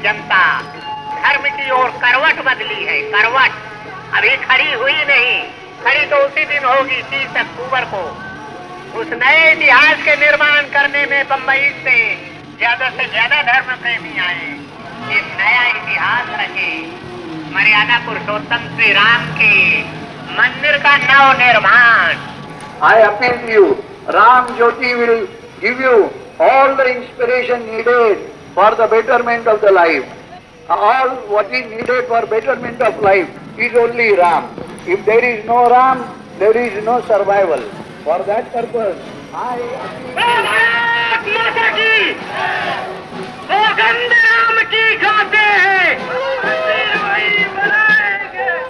जनता धर्म की ओर करवट बदली है, करवट अभी खड़ी हुई नहीं, खड़ी तो उसी दिन होगी 30 अक्टूबर को। उस नए इतिहास के निर्माण करने में बम्बई से ज्यादा धर्म प्रेमी आए, एक नया इतिहास रचे, मर्यादा पुरुषोत्तम श्री राम के मंदिर का नव निर्माण। I appeal to you, Ram Jyoti will give you all the inspiration needed for the betterment of the life. All what is needed for betterment of life is only Ram. If there is no Ram, there is no survival. For that purpose, I माता की सौगंध राम की खाते हैं,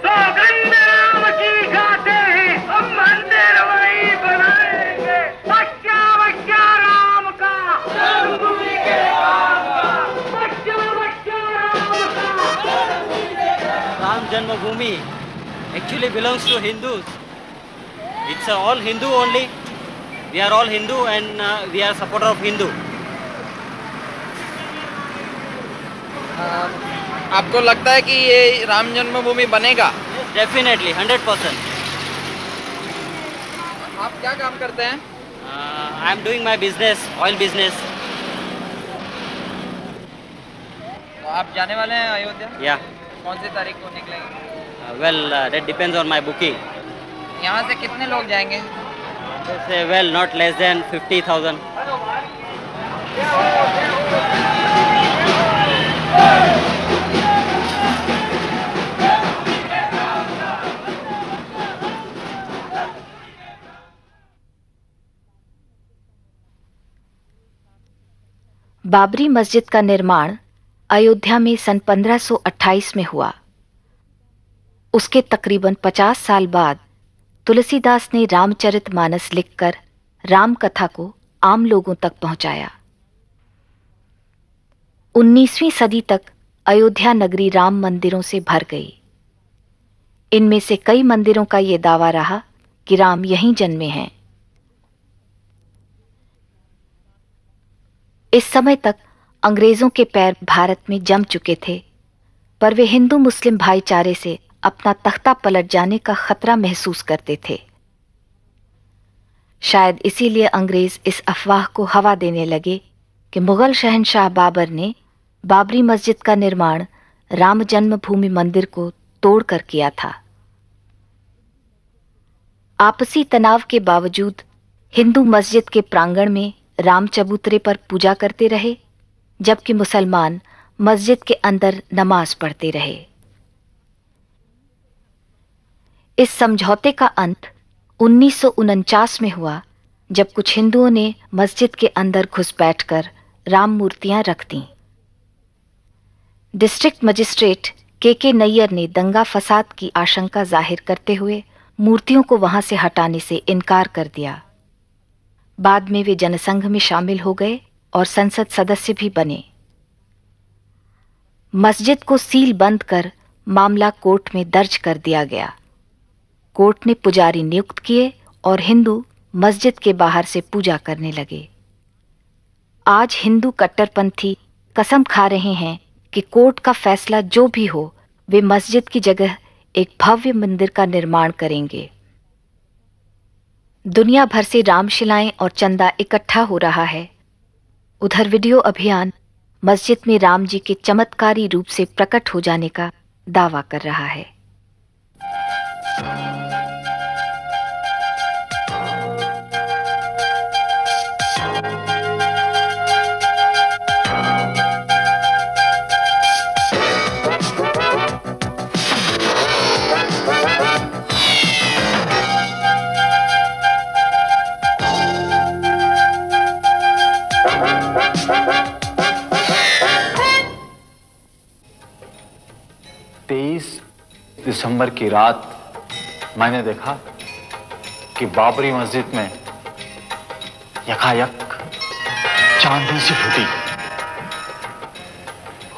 सौगंध राम की खाते हैं, हम मंदिर वही बनाएंगे, बच्चा बच्चा राम का, जन्मभूमि के राम का, बच्चा बच्चा राम का। Ram Janmabhoomi actually belongs to Hindus. It's all Hindu only. We are all Hindu and we are supporter of Hindu. आपको लगता है कि ये राम जन्मभूमि बनेगा? Yes, definitely, 100%. आप क्या काम करते हैं? I am doing my business, oil business. तो आप जाने वाले हैं अयोध्या? Yeah. कौन सी तारीख को निकलेंगे? Well, that depends on my booking. यहाँ से कितने लोग जाएंगे? Well, not less than 50,000. Babri मस्जिद का निर्माण अयोध्या में सन 1528 में हुआ। उसके तकरीबन 50 साल बाद तुलसीदास ने रामचरितमानस लिखकर राम कथा को आम लोगों तक पहुंचाया। 19वीं सदी तक अयोध्या नगरी राम मंदिरों से भर गई। इनमें से कई मंदिरों का ये दावा रहा कि राम यहीं जन्मे हैं। इस समय तक अंग्रेजों के पैर भारत में जम चुके थे, पर वे हिंदू मुस्लिम भाईचारे से अपना तख्ता पलट जाने का खतरा महसूस करते थे। शायद इसीलिए अंग्रेज इस अफवाह को हवा देने लगे कि मुगल शहंशाह बाबर ने बाबरी मस्जिद का निर्माण राम जन्मभूमि मंदिर को तोड़कर किया था। आपसी तनाव के बावजूद हिंदू मस्जिद के प्रांगण में राम चबूतरे पर पूजा करते रहे, जबकि मुसलमान मस्जिद के अंदर नमाज पढ़ते रहे। इस समझौते का अंत 1949 में हुआ, जब कुछ हिंदुओं ने मस्जिद के अंदर घुस बैठकर राम मूर्तियां रख दीं। डिस्ट्रिक्ट मजिस्ट्रेट के नैयर ने दंगा फसाद की आशंका जाहिर करते हुए मूर्तियों को वहां से हटाने से इनकार कर दिया। बाद में वे जनसंघ में शामिल हो गए और संसद सदस्य भी बने। मस्जिद को सील बंद कर मामला कोर्ट में दर्ज कर दिया गया। कोर्ट ने पुजारी नियुक्त किए और हिंदू मस्जिद के बाहर से पूजा करने लगे। आज हिंदू कट्टरपंथी कसम खा रहे हैं कि कोर्ट का फैसला जो भी हो, वे मस्जिद की जगह एक भव्य मंदिर का निर्माण करेंगे। दुनिया भर से रामशिलाएं और चंदा इकट्ठा हो रहा है। उधर वीडियो अभियान मस्जिद में राम जी के चमत्कारी रूप से प्रकट हो जाने का दावा कर रहा है। दिसंबर की रात मैंने देखा कि बाबरी मस्जिद में यकायक चांदनी सी फूटी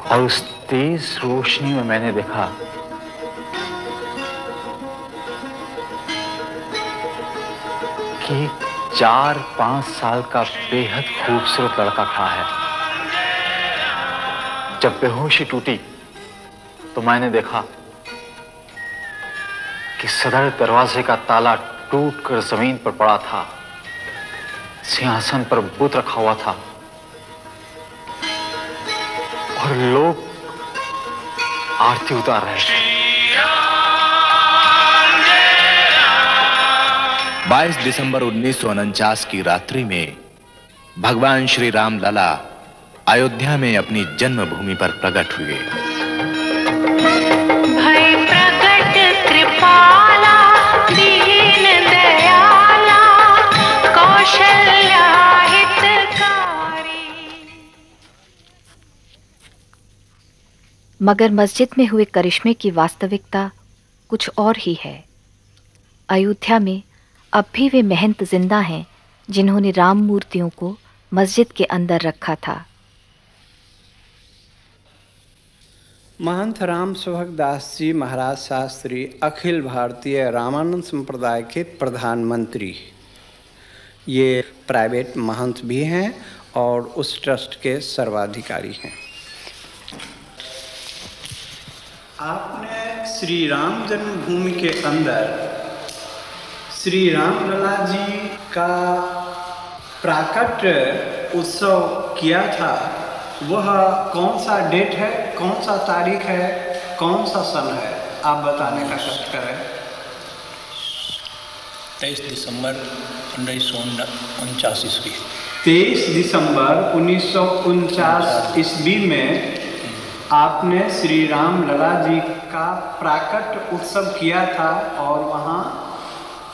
और उस तेज रोशनी में मैंने देखा कि 4-5 साल का बेहद खूबसूरत लड़का खड़ा है। जब बेहोशी टूटी तो मैंने देखा कि सदर दरवाजे का ताला टूटकर जमीन पर पड़ा था। सिंहासन पर बुत रखा हुआ था और लोग आरती उतार रहे थे। 22 दिसंबर 1949 की रात्रि में भगवान श्री राम लला अयोध्या में अपनी जन्मभूमि पर प्रकट हुए। भय प्रकट कृपाला दीन दयाला कौशल्या हितकारी। मगर मस्जिद में हुए करिश्मे की वास्तविकता कुछ और ही है। अयोध्या में अब भी वे महंत जिंदा हैं जिन्होंने राम मूर्तियों को मस्जिद के अंदर रखा था। महंत राम सेवक दास जी महाराज शास्त्री अखिल भारतीय रामानंद संप्रदाय के प्रधानमंत्री, ये प्राइवेट महंत भी हैं और उस ट्रस्ट के सर्वाधिकारी हैं। आपने श्री राम जन्मभूमि के अंदर श्री राम लला जी का प्राकट्य उत्सव किया था। वह कौन सा डेट है, कौन सा तारीख है, कौन सा सन है, आप बताने का कष्ट करें। 23 दिसंबर 1949 ईस्वी। 23 दिसंबर 1949 ईस्वी में आपने श्री राम लला जी का प्राकट्य उत्सव किया था और वहाँ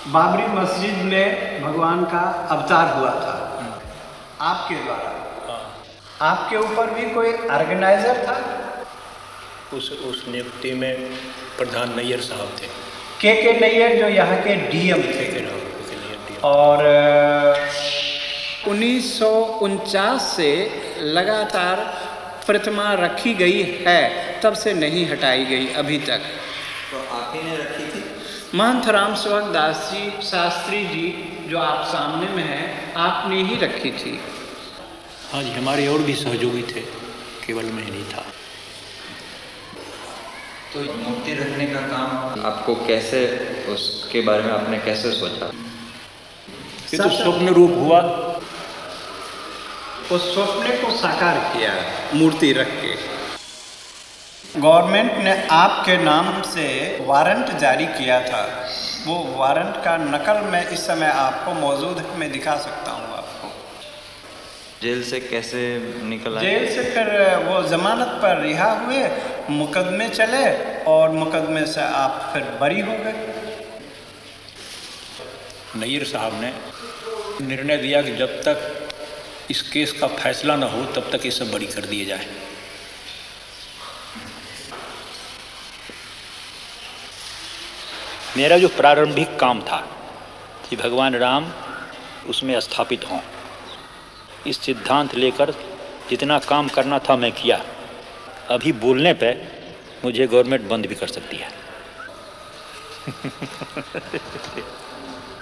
बाबरी मस्जिद में भगवान का अवतार हुआ था आपके द्वारा। आपके ऊपर भी कोई ऑर्गेनाइजर था? उस नियुक्ति में प्रधान नैयर साहब थे, के नैयर, जो यहाँ के डीएम थे। और 1949 से लगातार प्रतिमा रखी गई है, तब से नहीं हटाई गई अभी तक। तो आप ही ने रखी थी? महंत राम सेवक दास जी शास्त्री जी जो आप सामने में हैं, आपने ही रखी थी। हाँ जी, हमारे और भी सहयोगी थे, केवल मैं नहीं था। तो मूर्ति रखने का काम आपको कैसे, उसके बारे में आपने कैसे सोचा? ये तो स्वप्न रूप हुआ। उस स्वप्न को साकार किया मूर्ति रख के। गवर्नमेंट ने आपके नाम से वारंट जारी किया था। वो वारंट का नकल मैं इस समय आपको मौजूद है, मैं दिखा सकता हूँ आपको। जेल से कैसे निकला? जेल से फिर वो जमानत पर रिहा हुए, मुकदमे चले और मुकदमे से आप फिर बरी हो गए। नैयर साहब ने निर्णय दिया कि जब तक इस केस का फैसला न हो तब तक ये सब बरी कर दिए जाए। मेरा जो प्रारंभिक काम था कि भगवान राम उसमें स्थापित हों, इस सिद्धांत लेकर जितना काम करना था मैं किया। अभी बोलने पे मुझे गवर्नमेंट बंद भी कर सकती है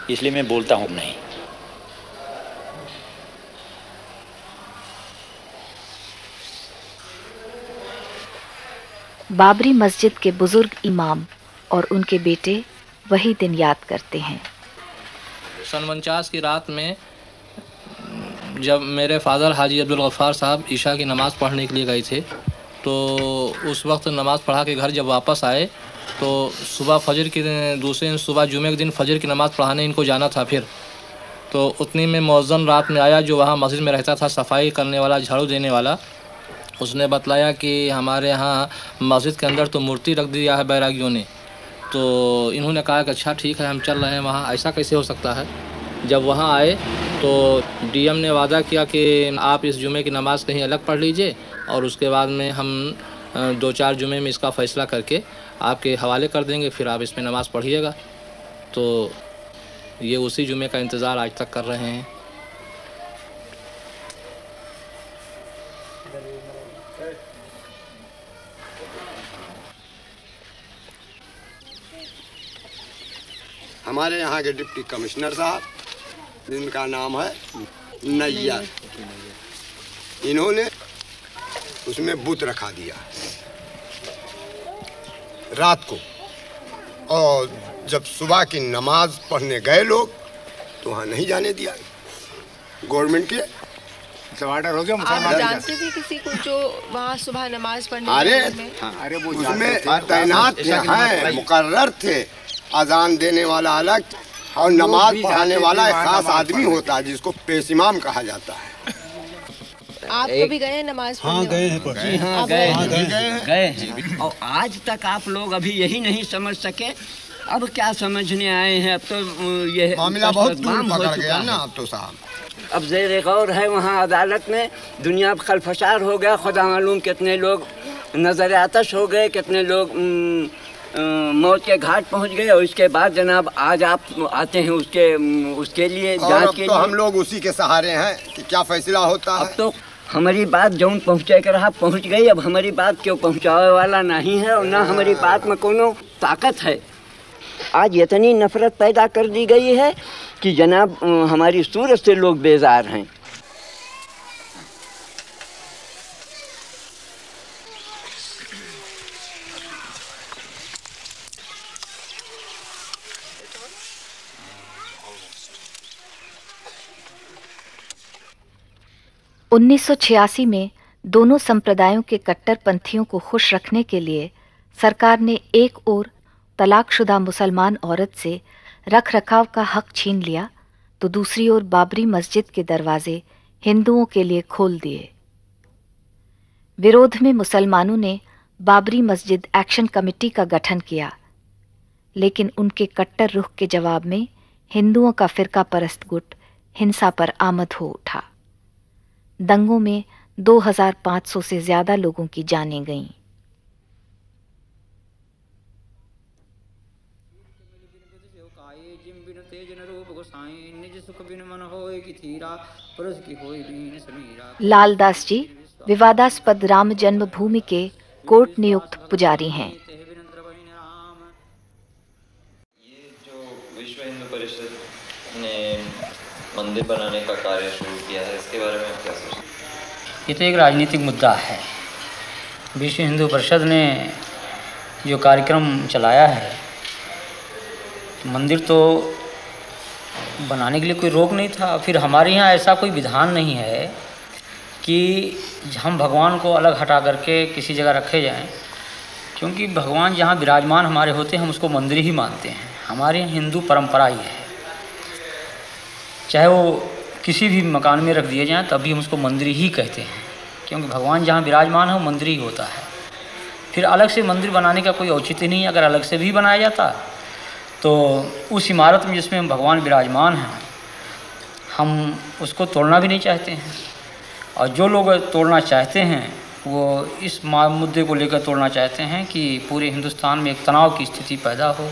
इसलिए मैं बोलता हूँ नहीं। बाबरी मस्जिद के बुजुर्ग इमाम और उनके बेटे वही दिन याद करते हैं। सन 49 की रात में जब मेरे फादर हाजी अब्दुल गफ्फार साहब ईशा की नमाज़ पढ़ने के लिए गए थे, तो उस वक्त नमाज़ पढ़ा के घर जब वापस आए तो सुबह फजर की दूसरे दिन सुबह जुमे के दिन फजर की नमाज़ पढ़ाने इनको जाना था। फिर तो उतनी में मौज़न रात में आया, जो वहाँ मस्जिद में रहता था, सफाई करने वाला, झाड़ू देने वाला। उसने बतलाया कि हमारे यहाँ मस्जिद के अंदर तो मूर्ति रख दिया है बैरागियों ने। तो इन्होंने कहा कि अच्छा ठीक है, हम चल रहे हैं वहाँ, ऐसा कैसे हो सकता है। जब वहाँ आए तो डीएम ने वादा किया कि आप इस जुमे की नमाज़ कहीं अलग पढ़ लीजिए और उसके बाद में हम 2-4 जुमे में इसका फ़ैसला करके आपके हवाले कर देंगे, फिर आप इसमें नमाज़ पढ़िएगा। तो ये उसी जुमे का इंतज़ार आज तक कर रहे हैं। हमारे यहाँ के डिप्टी कमिश्नर साहब, जिनका नाम है नैयर, इन्होंने उसमें बुत रखा दिया रात को, और जब सुबह की नमाज पढ़ने गए लोग तो वहाँ नहीं जाने दिया। गवर्नमेंट के ऑर्डर हो गया। आप जानते थे किसी को जो वहाँ सुबह नमाज पढ़ने? अरे वो उसमें तैनात हैं, मुकर्रर थे। अजान देने वाला अलग और नमाज पढ़ाने वाला एक खास आदमी होता है जिसको पेश इमाम कहा जाता है। आप कभी गए नमाज पढ़ने? हाँ गए हैं। हाँ गए हैं। और आज तक आप लोग अभी यही नहीं समझ सके, अब क्या समझने आए हैं? अब तो ये मामला बहुत दूर पकड़ गया ना अब तो साहब। अब ज़ेर गौर है वहाँ अदालत में, दुनिया खलफशार हो गया, खुदा मालूम कितने लोग नजर आतश हो गए, कितने लोग मौत के घाट पहुँच गए। और इसके बाद जनाब आज आप आते हैं उसके लिए जांच के लिए। हम लोग उसी के सहारे हैं कि क्या फैसला होता है। अब तो हमारी बात जौन पहुँचे कर रहा पहुँच गई, अब हमारी बात क्यों पहुँचाने वाला नहीं है और ना हमारी बात में कोनो ताकत है। आज इतनी नफरत पैदा कर दी गई है कि जनाब हमारी सूरत से लोग बेजार हैं। (1986) में दोनों संप्रदायों के कट्टरपंथियों को खुश रखने के लिए सरकार ने एक ओर तलाकशुदा मुसलमान औरत से रख रखाव का हक छीन लिया तो दूसरी ओर बाबरी मस्जिद के दरवाजे हिंदुओं के लिए खोल दिए। विरोध में मुसलमानों ने बाबरी मस्जिद एक्शन कमेटी का गठन किया, लेकिन उनके कट्टर रुख के जवाब में हिंदुओं का फिरका परस्त गुट हिंसा पर आमद हो उठा। दंगों में 2500 से ज्यादा लोगों की जानें गईं। लालदास जी विवादास्पद राम जन्मभूमि के कोर्ट नियुक्त पुजारी हैं। ये जो विश्व हिंदू परिषद ने मंदिर बनाने का कार्य शुरू किया है, इसके बारे में आप क्या सोचते हैं? ये तो एक राजनीतिक मुद्दा है। विश्व हिंदू परिषद ने जो कार्यक्रम चलाया है, मंदिर तो बनाने के लिए कोई रोक नहीं था। फिर हमारे यहाँ ऐसा कोई विधान नहीं है कि हम भगवान को अलग हटा करके किसी जगह रखे जाएं, क्योंकि भगवान जहाँ विराजमान हमारे होते हैं हम उसको मंदिर ही मानते हैं। हमारे यहाँ हिंदू परंपरा ही है, चाहे वो किसी भी मकान में रख दिए जाएं तब भी हम उसको मंदिर ही कहते हैं, क्योंकि भगवान जहाँ विराजमान है वो मंदिर ही होता है। फिर अलग से मंदिर बनाने का कोई औचित्य नहीं है। अगर अलग से भी बनाया जाता तो उस इमारत में जिसमें भगवान विराजमान हैं हम उसको तोड़ना भी नहीं चाहते हैं, और जो लोग तोड़ना चाहते हैं वो इस मुद्दे को लेकर तोड़ना चाहते हैं कि पूरे हिंदुस्तान में एक तनाव की स्थिति पैदा हो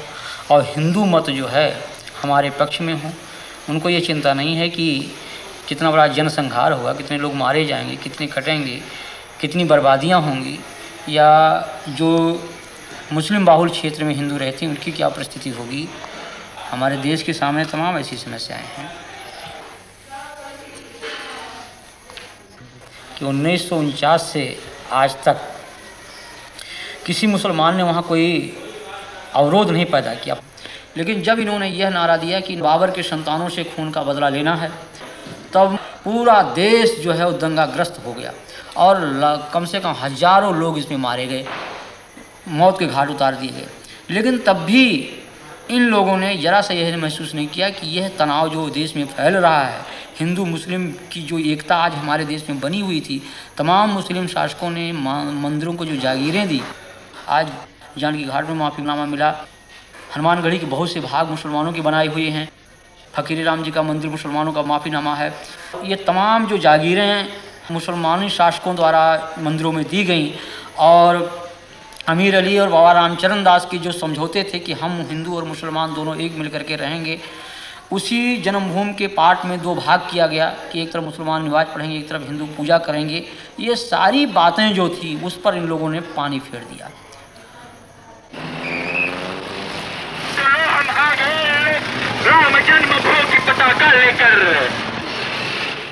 और हिंदू मत जो है हमारे पक्ष में हो। उनको ये चिंता नहीं है कि कितना बड़ा जनसंहार होगा, कितने लोग मारे जाएंगे, कितने कटेंगे, कितनी बर्बादियां होंगी, या जो मुस्लिम बाहुल क्षेत्र में हिंदू रहते हैं उनकी क्या परिस्थिति होगी। हमारे देश के सामने तमाम ऐसी समस्याएं हैं कि 1949 से आज तक किसी मुसलमान ने वहाँ कोई अवरोध नहीं पैदा किया। लेकिन जब इन्होंने यह नारा दिया कि बाबर के संतानों से खून का बदला लेना है, तब पूरा देश जो है वो दंगाग्रस्त हो गया और कम से कम हजारों लोग इसमें मारे गए, मौत के घाट उतार दिए गए। लेकिन तब भी इन लोगों ने ज़रा सा यह महसूस नहीं किया कि यह तनाव जो देश में फैल रहा है, हिंदू मुस्लिम की जो एकता आज हमारे देश में बनी हुई थी, तमाम मुस्लिम शासकों ने मंदिरों को जो जागीरें दी। आज जानकी घाट में माफ़ीनामा मिला, हनुमानगढ़ी के बहुत से भाग मुसलमानों के बनाए हुए हैं, फकीर राम जी का मंदिर मुसलमानों का माफ़ीनामा है। ये तमाम जो जागीरें मुसलमानी शासकों द्वारा मंदिरों में दी गई और अमीर अली और बाबा रामचरण दास की जो समझौते थे कि हम हिंदू और मुसलमान दोनों एक मिल करके रहेंगे, उसी जन्मभूमि के पार्ट में दो भाग किया गया कि एक तरफ मुसलमान नमाज पढ़ेंगे, एक तरफ हिंदू पूजा करेंगे। ये सारी बातें जो थी उस पर इन लोगों ने पानी फेर दिया। राम जन्मभूमि पताका लेकर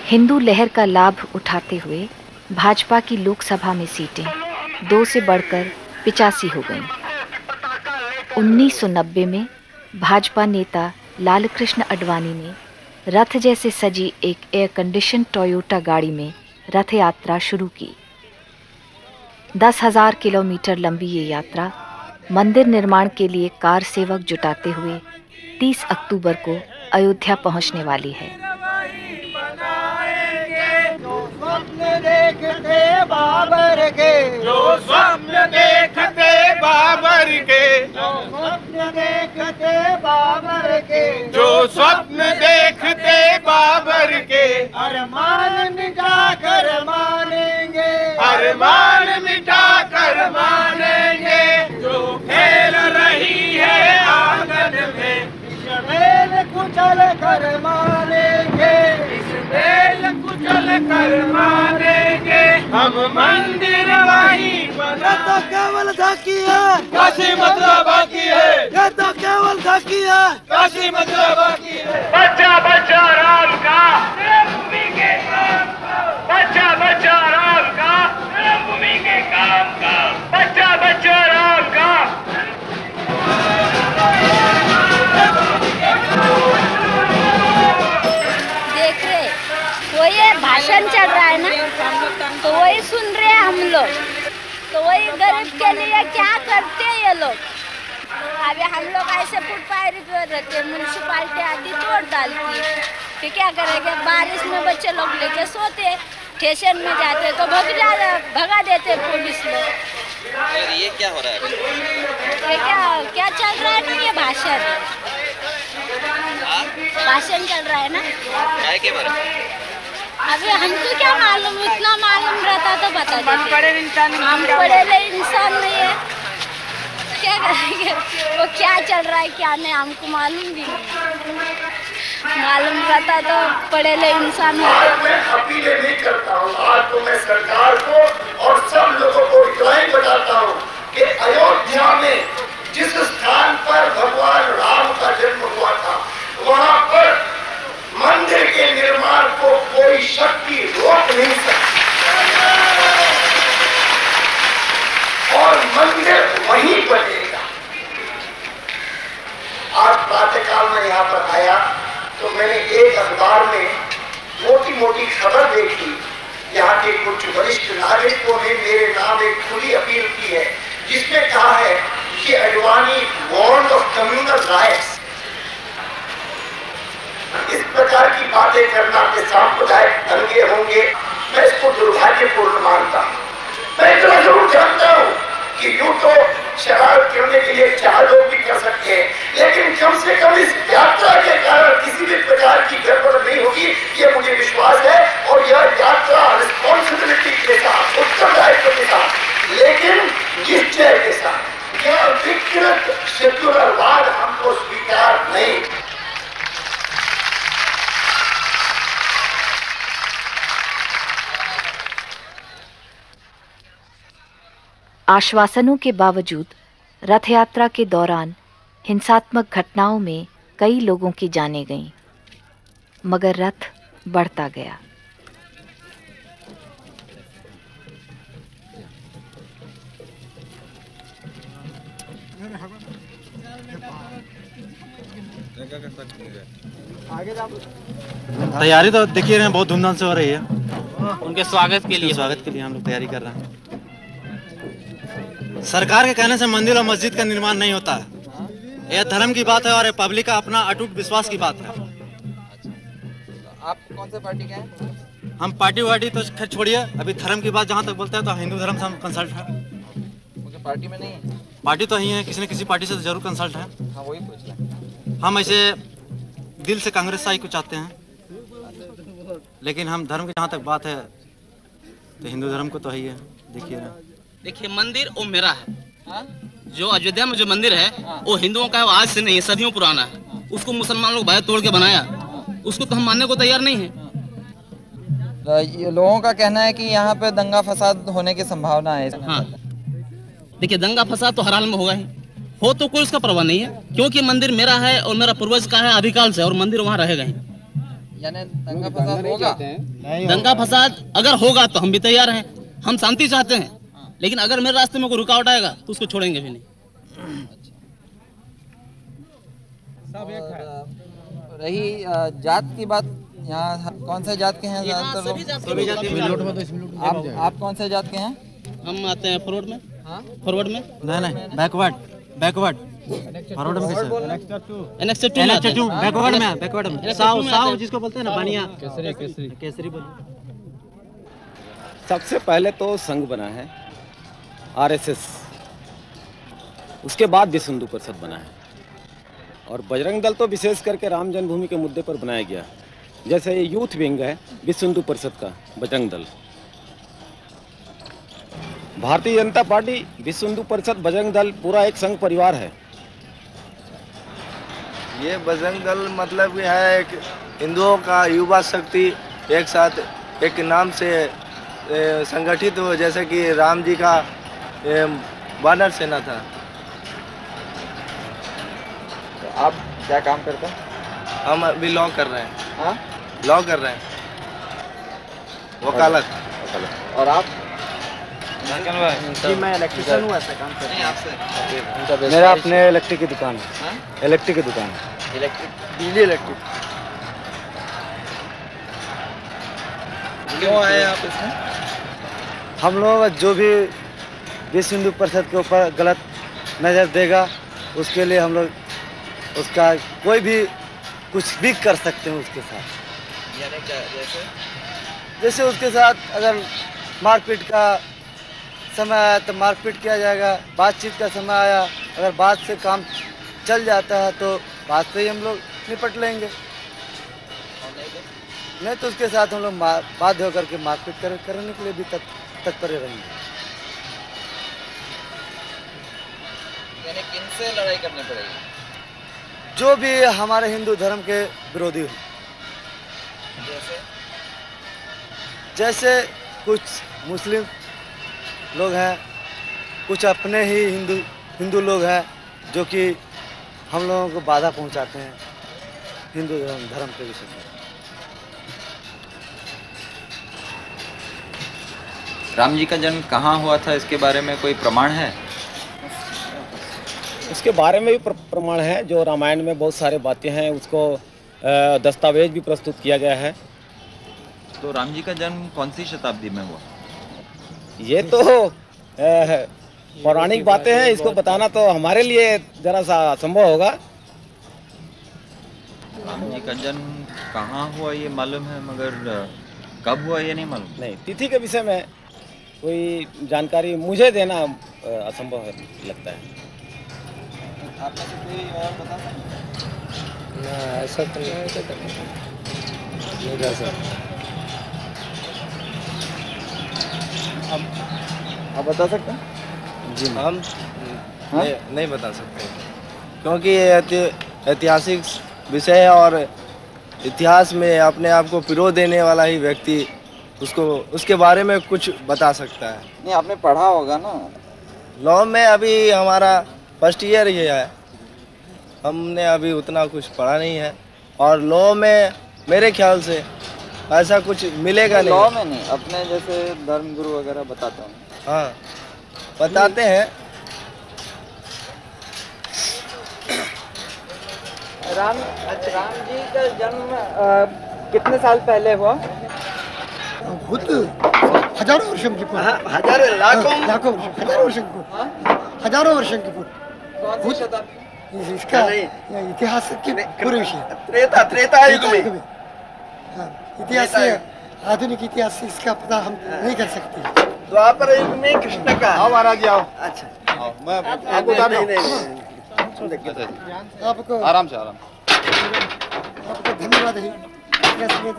हिंदू लहर का लाभ उठाते हुए भाजपा की लोकसभा में सीटें 2 से बढ़कर 85 हो गईं। 1990 में भाजपा नेता लालकृष्ण आडवाणी ने रथ जैसे सजी एक एयर कंडीशन टोयोटा गाड़ी में रथ यात्रा शुरू की। 10,000 किलोमीटर लंबी ये यात्रा मंदिर निर्माण के लिए कार सेवक जुटाते हुए 30 अक्टूबर को अयोध्या पहुंचने वाली है। स्वप्न देखते बाबर के, जो स्वप्न देखते बाबर के, जो स्वप्न देखते बाबर के, जो स्वप्न देखते बाबर के, अरमान मिटा कर मानेंगे, अरमान मिटा कर मानेंगे, जो खेल रही है आंगन में, इस मेल कुचल कर मानेंगे, इस मेल कुचल कर मानेंगे, हम मंदिर वहीं बना। ये तो केवल झांकी है, काशी मथुरा बाकी है, ये तो केवल झांकी है, काशी मथुरा बाकी है। बच्चा बच्चा राम का, भूमि के काम का, बच्चा बच्चा राम का, भूमि के काम का, बच्चा बच्चा राम का। देख रहे वो ये भाषण चल रहा है ना, तो वही सुन रहे हैं हम लोग, तो वही गरीब के लिए क्या करते हैं ये लोग। अभी हम लोग ऐसे फुटपाथ पर रहते, म्यूनसिपालिटी आती तोड़ डालती है, फिर क्या करेंगे, बारिश में बच्चे लोग लेके सोते, स्टेशन में जाते तो भगा देते पुलिस लोग। ये क्या हो रहा है? ये क्या चल रहा है ना, ये भाषण चल रहा है ना। काय के बारे में? अभी हमको क्या मालूम, इतना मालूम रहता तो बता देते। हम पढ़े इंसान नहीं है, क्या करेंगे, वो क्या चल रहा है क्या नहीं हमको मालूम भी नहीं। मालूम रहता तो पढ़े ले इंसान होते। मैं अपील नहीं करता हूँ, आज तो मैं सरकार को और सब लोगों को इतना बताता हूँ कि अयोध्या में जिस स्थान पर भगवान राम का जन्म हुआ था, वहाँ पर मंदिर के निर्माण को कोई शक्ति रोक नहीं सकती, और मंदिर वहीं बनेगा। आज प्रातःकाल में यहाँ पर आया तो मैंने एक अखबार में मोटी मोटी खबर देखी, यहाँ के कुछ वरिष्ठ नागरिकों ने मेरे नाम एक खुली अपील की है, जिसमें कहा है कि Advani warned of communal riots. इस प्रकार की बातें करना के सांप्रदायिक दंगे होंगे, मैं इसको दुर्भाग्यपूर्ण मानता हूँ। मैं इतना जरूर जानता हूँ कि यूं तो शरारत करने के लिए 4 लोग भी कर सकते हैं, लेकिन कम से कम इस यात्रा के कारण किसी भी प्रकार की गड़बड़ नहीं होगी, ये मुझे विश्वास है। और यह यात्रा रिस्पॉन्सिबिलिटी के साथ, उत्तरदायित्व के साथ, लेकिन निश्चय के साथ, यह विकृत सेक्युलरवाद हमको स्वीकार नहीं। आश्वासनों के बावजूद रथ यात्रा के दौरान हिंसात्मक घटनाओं में कई लोगों की जानें गईं, मगर रथ बढ़ता गया। तैयारी तो देखिए रहे हैं, बहुत धूमधाम से हो रही है। उनके स्वागत के लिए हम लोग तैयारी कर रहे हैं। सरकार के कहने से मंदिर और मस्जिद का निर्माण नहीं होता है, यह धर्म की बात है और पब्लिक का अपना अटूट विश्वास की बात है। आप कौन से पार्टी के हैं? हम पार्टी वार्टी तो खैर छोड़िए, अभी धर्म की बात जहाँ तक बोलते हैं तो हिंदू धर्म से हम कंसल्ट है। पार्टी में नहीं है? पार्टी तो ही है, किसी न किसी पार्टी से तो जरूर कंसल्ट है। हाँ, वही पूछ रहे हैं। हम ऐसे दिल से कांग्रेस साई को चाहते हैं, लेकिन हम धर्म की जहाँ तक बात है तो हिंदू धर्म को तो ही है। देखिए मंदिर वो मेरा है, जो अयोध्या में जो मंदिर है वो हिंदुओं का है, वो आज से नहीं है, सदियों पुराना है। उसको मुसलमान लोग बाहर तोड़ के बनाया, उसको तो हम मानने को तैयार नहीं है। ये लोगों का कहना है कि यहाँ पे दंगा फसाद होने की संभावना है। हाँ, देखिए दंगा फसाद तो हर हाल में होगा ही, हो तो कोई उसका परवाह नहीं है, क्योंकि मंदिर मेरा है और मेरा पूर्वज का है अधिकाल से, और मंदिर वहाँ रहेगा ही। यानी दंगा फसाद होगा? दंगा फसाद अगर होगा तो हम भी तैयार हैं, हम शांति चाहते हैं, लेकिन अगर मेरे रास्ते में कोई रुकावट आएगा तो उसको छोड़ेंगे भी नहीं। रही जात की बात, यहाँ कौन से जात के हैं ज्यादातर लोग? आप कौन से जात के हैं? हम आते हैं फॉरवर्ड में। फॉरवर्ड में नहीं बैकवर्ड फॉरवर्ड में कैसे? बैकवर्ड में साव जिसको बोलते हैं ना, बनिया केसरी बोल। सबसे पहले तो संघ बना है RSS, उसके बाद विश्व हिंदू परिषद बना है, और बजरंग दल तो विशेष करके राम जन्मभूमि के मुद्दे पर बनाया गया। जैसे ये यूथ विंग है विश्व हिंदू परिषद का बजरंग दल, भारतीय जनता पार्टी, विश्व हिंदू परिषद, बजरंग दल पूरा एक संघ परिवार है। ये बजरंग दल मतलब ये है एक हिंदुओं का युवा शक्ति एक साथ एक नाम से संगठित हो, जैसे कि राम जी का वानर सेना था। तो आप क्या काम करते हैं? हम अभी लॉ कर रहे हैं। हाँ, लॉ कर रहे हैं, वकालत। और आप? जी मैं इलेक्ट्रिशियन हूँ, ऐसा काम करते हैं आपसे। मेरा अपने इलेक्ट्रिक की दुकान है। इलेक्ट्रिक की दुकान है, बिजली इलेक्ट्रिक। क्यों आए आप इसमें? हम लोग जो भी विश्व हिंदू परिषद के ऊपर गलत नज़र देगा उसके लिए हम लोग उसका कोई भी कुछ भी कर सकते हैं उसके साथ। यानी क्या? जैसे उसके साथ अगर मारपीट का समय आया तो मारपीट किया जाएगा, बातचीत का समय आया अगर बात से काम चल जाता है तो बात से ही हम लोग निपट लेंगे, नहीं तो उसके साथ हम लोग बाध्य होकर के मारपीट करने के लिए भी तत्पर रहेंगे। यानी किनसे लड़ाई करनी पड़ेगी? जो भी हमारे हिंदू धर्म के विरोधी हो, जैसे कुछ मुस्लिम लोग हैं, कुछ अपने ही हिंदू लोग हैं जो कि हम लोगों को बाधा पहुंचाते हैं हिंदू धर्म के विषय में। राम जी का जन्म कहाँ हुआ था, इसके बारे में कोई प्रमाण है? उसके बारे में भी प्रमाण है, जो रामायण में बहुत सारे बातें हैं, उसको दस्तावेज भी प्रस्तुत किया गया है। तो राम जी का जन्म कौन सी शताब्दी में हुआ? ये तो पौराणिक बातें हैं, इसको बताना तो हमारे लिए जरा सा असंभव होगा। राम जी का जन्म कहाँ हुआ ये मालूम है, मगर कब हुआ ये नहीं मालूम। नहीं, तिथि के विषय में कोई जानकारी मुझे देना असंभव लगता है। आप में से कोई और बता सकते हैं? ऐसा तो नहीं कर सकता। आप बता सकते हैं? जी हम नहीं बता सकते, क्योंकि ये ऐतिहासिक विषय है और इतिहास में अपने आप को पिरो देने वाला ही व्यक्ति उसके बारे में कुछ बता सकता है। नहीं, आपने पढ़ा होगा ना लॉ में? अभी हमारा फर्स्ट ईयर ही है, हमने अभी उतना कुछ पढ़ा नहीं है, और लॉ में मेरे ख्याल से ऐसा कुछ मिलेगा नहीं। लॉ में नहीं, अपने जैसे धर्मगुरु वगैरह बताते हैं। हाँ, बताते हैं। राम जी का जन्म कितने साल पहले हुआ? खुद हजारों वर्षों की पूर्व, हजारों लाखों हजारों वर्षों की पूर्व, हजारों वर्षों की पूर्व। कौन सी शताब्दी? इसका इतिहास की पूरे विषय त्रेता युग में। इतिहास से, आधुनिक इतिहास से इसका पता हम नहीं कर सकते। द्वापर युग में कृष्ण का। आओ महाराज जी, आओ। अच्छा, मैं आपको बता दूं। आपको आराम से आराम। आपको धन्यवाद है, इसलिए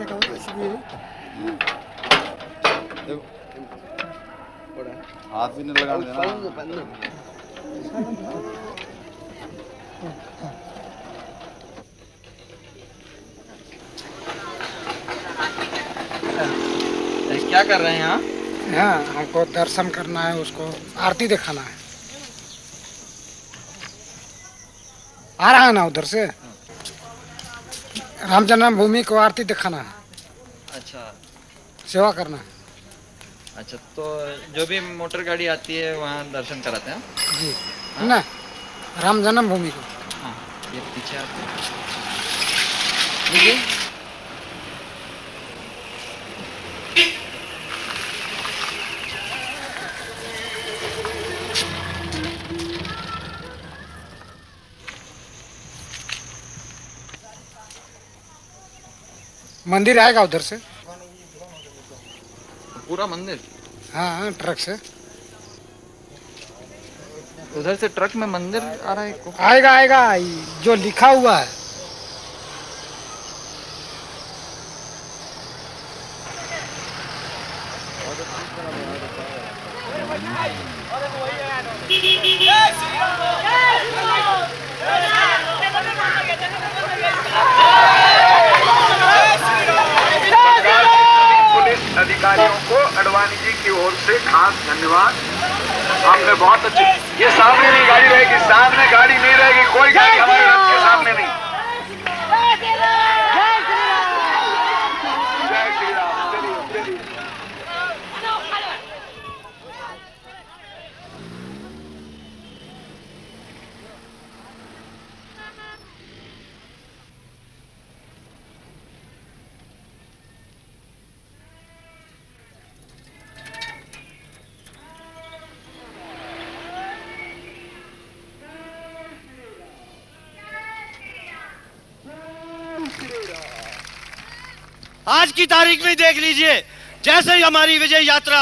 हाथ भी नहीं लगा देना। क्या कर रहे हैं यहाँ? हाँ, हमको दर्शन करना है, उसको आरती दिखाना है। आ रहा है ना उधर से? राम जन्मभूमि को आरती दिखाना है, अच्छा सेवा करना है। अच्छा, तो जो भी मोटर गाड़ी आती है वहाँ दर्शन कराते हैं जी है ना, राम जन्मभूमि को। हाँ, ये पीछे आते हैं। लीजिए। मंदिर आएगा उधर से, पूरा मंदिर? हाँ ट्रक से। उधर से ट्रक में मंदिर आ रहा है? आएगा आएगा, जो लिखा हुआ है। पुलिस अधिकारियों को अडवाणी जी की ओर से खास धन्यवाद। आपने बहुत अच्छी, ये सामने नहीं गाड़ी रहेगी, सामने गाड़ी नहीं रहेगी, कोई गाड़ी हमारे रथ के सामने नहीं। जय श्री राम। चलिए चलिए। आज की तारीख में देख लीजिए, जैसे ही हमारी विजय यात्रा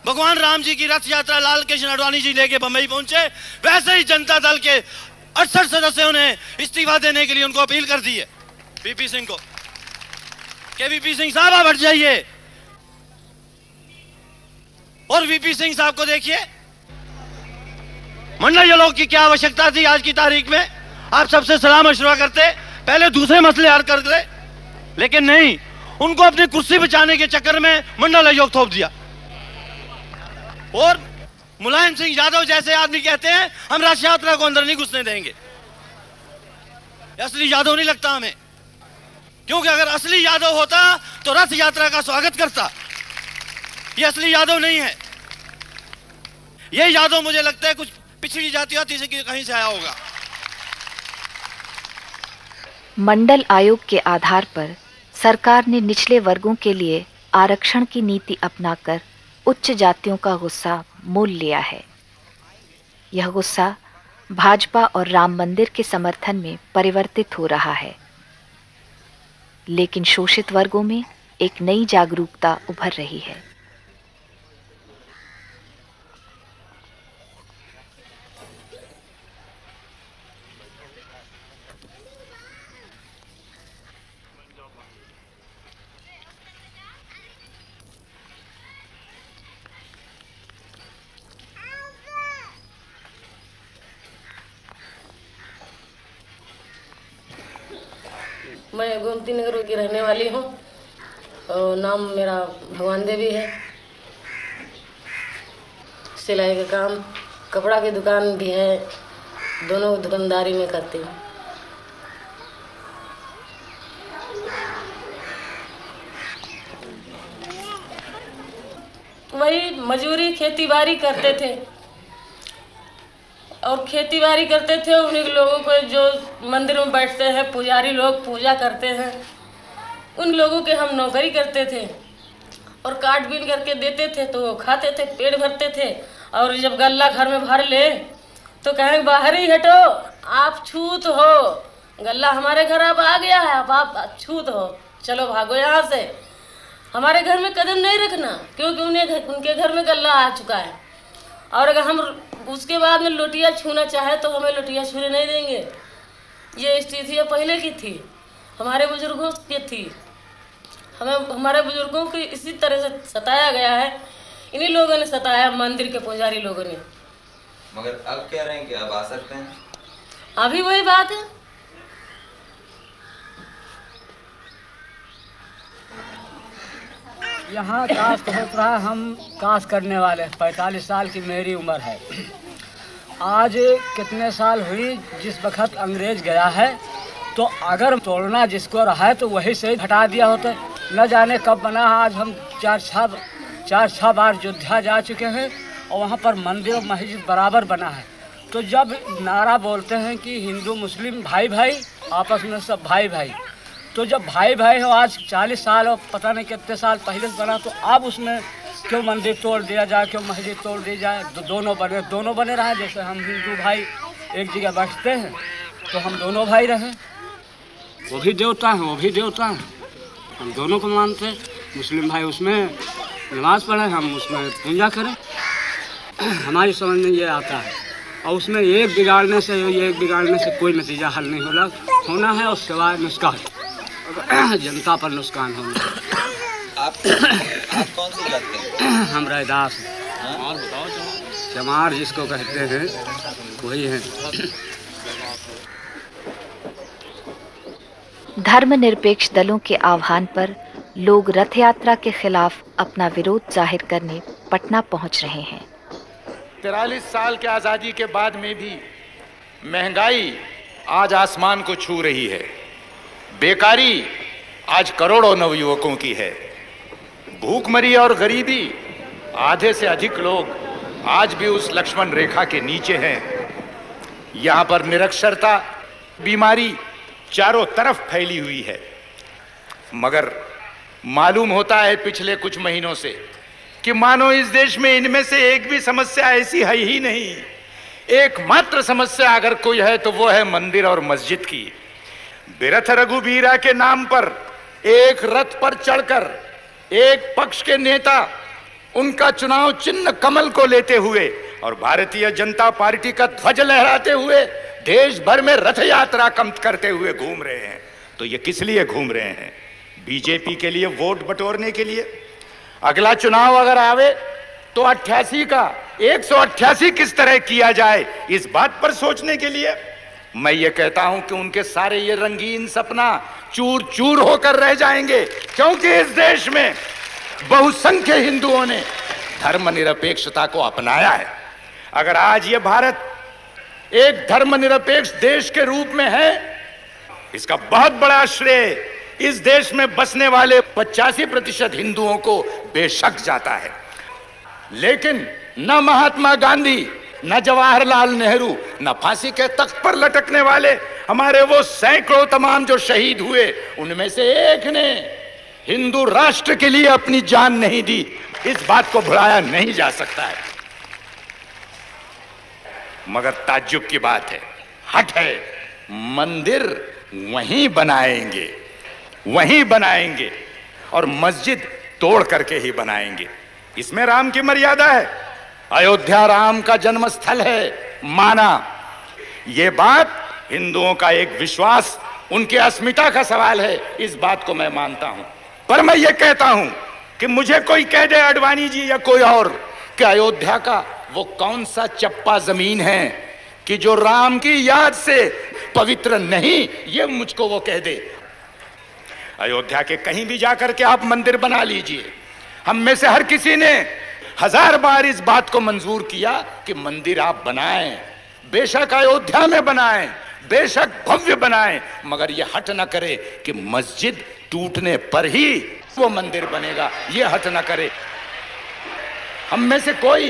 भगवान राम जी की रथ यात्रा लाल कृष्ण आडवाणी जी लेके बंबई पहुंचे, वैसे ही जनता दल के 68 सदस्यों ने इस्तीफा देने के लिए उनको अपील कर दी है वीपी सिंह को कि वीपी सिंह साहब आप हट जाइए। और वीपी सिंह साहब को देखिए, मंडल लोग की क्या आवश्यकता थी आज की तारीख में? आप सबसे सलाह मशवरा करते, पहले दूसरे मसले हल करते, लेकिन नहीं, उनको अपनी कुर्सी बचाने के चक्कर में मंडल आयोग थोप दिया। और मुलायम सिंह यादव जैसे आदमी कहते हैं हम रथ यात्रा को अंदर नहीं घुसने देंगे। असली यादव नहीं लगता हमें, क्योंकि अगर असली यादव होता तो रथ यात्रा का स्वागत करता। ये असली यादव नहीं है, ये यादव मुझे लगता है कुछ पिछड़ी जाति से कहीं से आया होगा। मंडल आयोग के आधार पर सरकार ने निचले वर्गों के लिए आरक्षण की नीति अपनाकर उच्च जातियों का गुस्सा मोल लिया है। यह गुस्सा भाजपा और राम मंदिर के समर्थन में परिवर्तित हो रहा है, लेकिन शोषित वर्गों में एक नई जागरूकता उभर रही है। मैं गोमती नगर की रहने वाली हूँ और नाम मेरा भगवान देवी है। सिलाई का काम, कपड़ा की दुकान भी है, दोनों दुकानदारी में करती हूँ। वही मजदूरी खेती बाड़ी करते थे और खेती बाड़ी करते थे। उन्हीं लोगों को जो मंदिर में बैठते हैं पुजारी लोग पूजा करते हैं, उन लोगों के हम नौकरी करते थे और काट बीन करके देते थे तो वो खाते थे, पेट भरते थे। और जब गल्ला घर में भर ले तो कहें बाहर ही हटो, आप छूत हो, गल्ला हमारे घर अब आ गया है, अब आप छूत हो, चलो भागो यहाँ से, हमारे घर में कदम नहीं रखना, क्योंकि उनके घर में गल्ला आ चुका है। और अगर हम उसके बाद में लोटिया छूना चाहे तो हमें लोटिया छूने नहीं देंगे। ये स्थिति पहले की थी, हमारे बुजुर्गों की थी। हमारे बुजुर्गों को इसी तरह से सताया गया है, इन्हीं लोगों ने सताया, मंदिर के पुजारी लोगों ने। मगर अब कह रहे हैं कि अब आ सकते हैं। अभी वही बात है। यहाँ कास्ट होत रहा, हम कास्ट करने वाले 45 साल की मेरी उम्र है। आज कितने साल हुई जिस वक्त अंग्रेज गया है तो अगर तोड़ना जिसको रहा है तो वही से हटा दिया होता। न जाने कब बना। आज हम चार छह बार अयोध्या जा चुके हैं और वहाँ पर मंदिर और मस्जिद बराबर बना है। तो जब नारा बोलते हैं कि हिंदू मुस्लिम भाई भाई, आपस में सब भाई भाई, तो जब भाई भाई हो आज 40 साल और पता नहीं कितने साल पहले से बना, तो अब उसमें क्यों मंदिर तोड़ दिया जाए, क्यों मस्जिद तोड़ दी जाए? दोनों बने रहे। जैसे हम हिंदू भाई एक जगह बैठते हैं तो हम दोनों भाई रहे। वो भी देवता हैं, वो भी देवता हैं, हम दोनों को मानते हैं। मुस्लिम भाई उसमें नमाज पढ़े, हम उसमें पूजा करें। हमारी समझ में ये आता है। और उसमें एक बिगाड़ने से कोई नतीजा हल नहीं होना है, और सिवाय नुकसान, जनता पर नुकसान होना। आप कौन सी जात के? हम रैदास हैं, चमार जिसको कहते हैं वही हैं। धर्मनिरपेक्ष दलों के आह्वान पर लोग रथ यात्रा के खिलाफ अपना विरोध जाहिर करने पटना पहुंच रहे हैं। 43 साल के आज़ादी के बाद में भी महंगाई आज आसमान को छू रही है। बेकारी आज करोड़ों नवयुवकों की है। भूखमरी और गरीबी, आधे से अधिक लोग आज भी उस लक्ष्मण रेखा के नीचे हैं। यहाँ पर निरक्षरता, बीमारी चारों तरफ फैली हुई है। मगर मालूम होता है पिछले कुछ महीनों से कि मानो इस देश में इनमें से एक भी समस्या ऐसी है ही नहीं। एकमात्र समस्या अगर कोई है तो वो है मंदिर और मस्जिद की। बिरथ रघुबीरा के नाम पर एक रथ पर चढ़कर एक पक्ष के नेता उनका चुनाव चिन्ह कमल को लेते हुए और भारतीय जनता पार्टी का ध्वज लहराते हुए देश भर में रथ यात्रा करते हुए घूम रहे हैं। तो ये किस लिए घूम रहे हैं? बीजेपी के लिए वोट बटोरने के लिए। अगला चुनाव अगर आवे तो 88 का 188 किस तरह किया जाए, इस बात पर सोचने के लिए। मैं ये कहता हूं कि उनके सारे ये रंगीन सपना चूर चूर होकर रह जाएंगे, क्योंकि इस देश में बहुसंख्य हिंदुओं ने धर्मनिरपेक्षता को अपनाया है। अगर आज ये भारत एक धर्मनिरपेक्ष देश के रूप में है, इसका बहुत बड़ा श्रेय इस देश में बसने वाले 85% हिंदुओं को बेशक जाता है। लेकिन न महात्मा गांधी, न जवाहरलाल नेहरू, न फांसी के तख्त पर लटकने वाले हमारे वो सैकड़ों तमाम जो शहीद हुए, उनमें से एक ने हिंदू राष्ट्र के लिए अपनी जान नहीं दी। इस बात को भुलाया नहीं जा सकता है। मगर ताज्जुब की बात है, हट है, मंदिर वहीं बनाएंगे और मस्जिद तोड़ करके ही बनाएंगे। इसमें राम की मर्यादा है। अयोध्या राम का जन्म स्थल है, माना। यह बात हिंदुओं का एक विश्वास, उनकी अस्मिता का सवाल है, इस बात को मैं मानता हूं। पर मैं ये कहता हूं कि मुझे कोई कह दे, अडवाणी जी या कोई और, कि अयोध्या का वो कौन सा चप्पा जमीन है कि जो राम की याद से पवित्र नहीं, ये मुझको वो कह दे। अयोध्या के कहीं भी जाकर के आप मंदिर बना लीजिए। हम में से हर किसी ने 1000 बार इस बात को मंजूर किया कि मंदिर आप बनाएं, बेशक अयोध्या में बनाएं, बेशक भव्य बनाएं, मगर ये हट न करे कि मस्जिद टूटने पर ही वो मंदिर बनेगा। ये हट न करे। हम में से कोई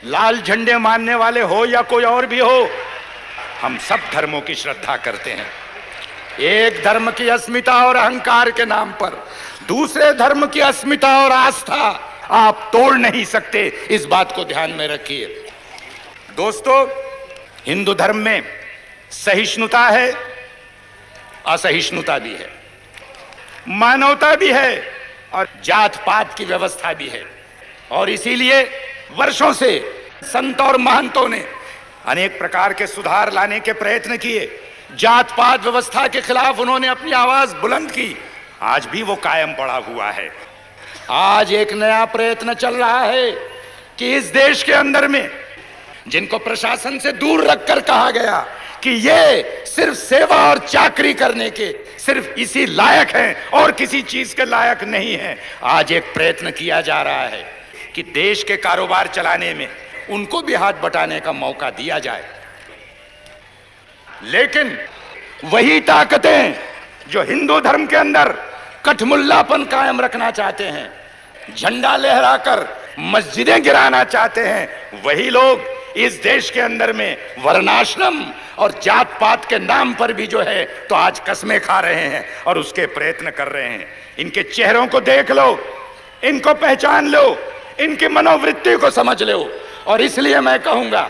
लाल झंडे मानने वाले हो या कोई और भी हो, हम सब धर्मों की श्रद्धा करते हैं। एक धर्म की अस्मिता और अहंकार के नाम पर दूसरे धर्म की अस्मिता और आस्था आप तोड़ नहीं सकते। इस बात को ध्यान में रखिए। दोस्तों, हिंदू धर्म में सहिष्णुता है, असहिष्णुता भी है, मानवता भी है और जात पात की व्यवस्था भी है। और इसीलिए वर्षों से संत और महंतों ने अनेक प्रकार के सुधार लाने के प्रयत्न किए। जात पात व्यवस्था के खिलाफ उन्होंने अपनी आवाज बुलंद की। आज भी वो कायम पड़ा हुआ है। आज एक नया प्रयत्न चल रहा है कि इस देश के अंदर में जिनको प्रशासन से दूर रखकर कहा गया कि ये सिर्फ सेवा और चाकरी करने के सिर्फ इसी लायक हैं और किसी चीज के लायक नहीं हैं, आज एक प्रयत्न किया जा रहा है कि देश के कारोबार चलाने में उनको भी हाथ बटाने का मौका दिया जाए। लेकिन वही ताकतें जो हिंदू धर्म के अंदर कठमुल्लापन कायम रखना चाहते हैं, झंडा लहराकर मस्जिदें गिराना चाहते हैं, वही लोग इस देश के अंदर में वर्णाश्रम और जात पात के नाम पर भी जो है तो आज कस्में खा रहे हैं और उसके प्रयत्न कर रहे हैं। इनके चेहरों को देख लो, इनको पहचान लो, इनकी मनोवृत्ति को समझ लो। और इसलिए मैं कहूंगा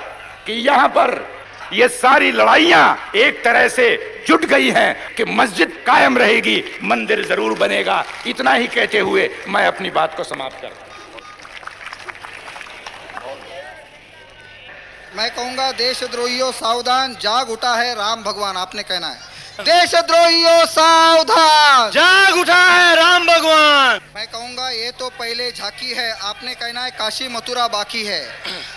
कि यहां पर ये सारी लड़ाइयां एक तरह से जुट गई हैं कि मस्जिद कायम रहेगी, मंदिर जरूर बनेगा। इतना ही कहते हुए मैं अपनी बात को समाप्त करता हूं। मैं कहूंगा देशद्रोहियों सावधान, जाग उठा है राम भगवान। आपने कहना है देशद्रोहियों सावधान, जाग उठा है राम भगवान। मैं कहूंगा ये तो पहले झांकी है। आपने कहना है काशी मथुरा बाकी है।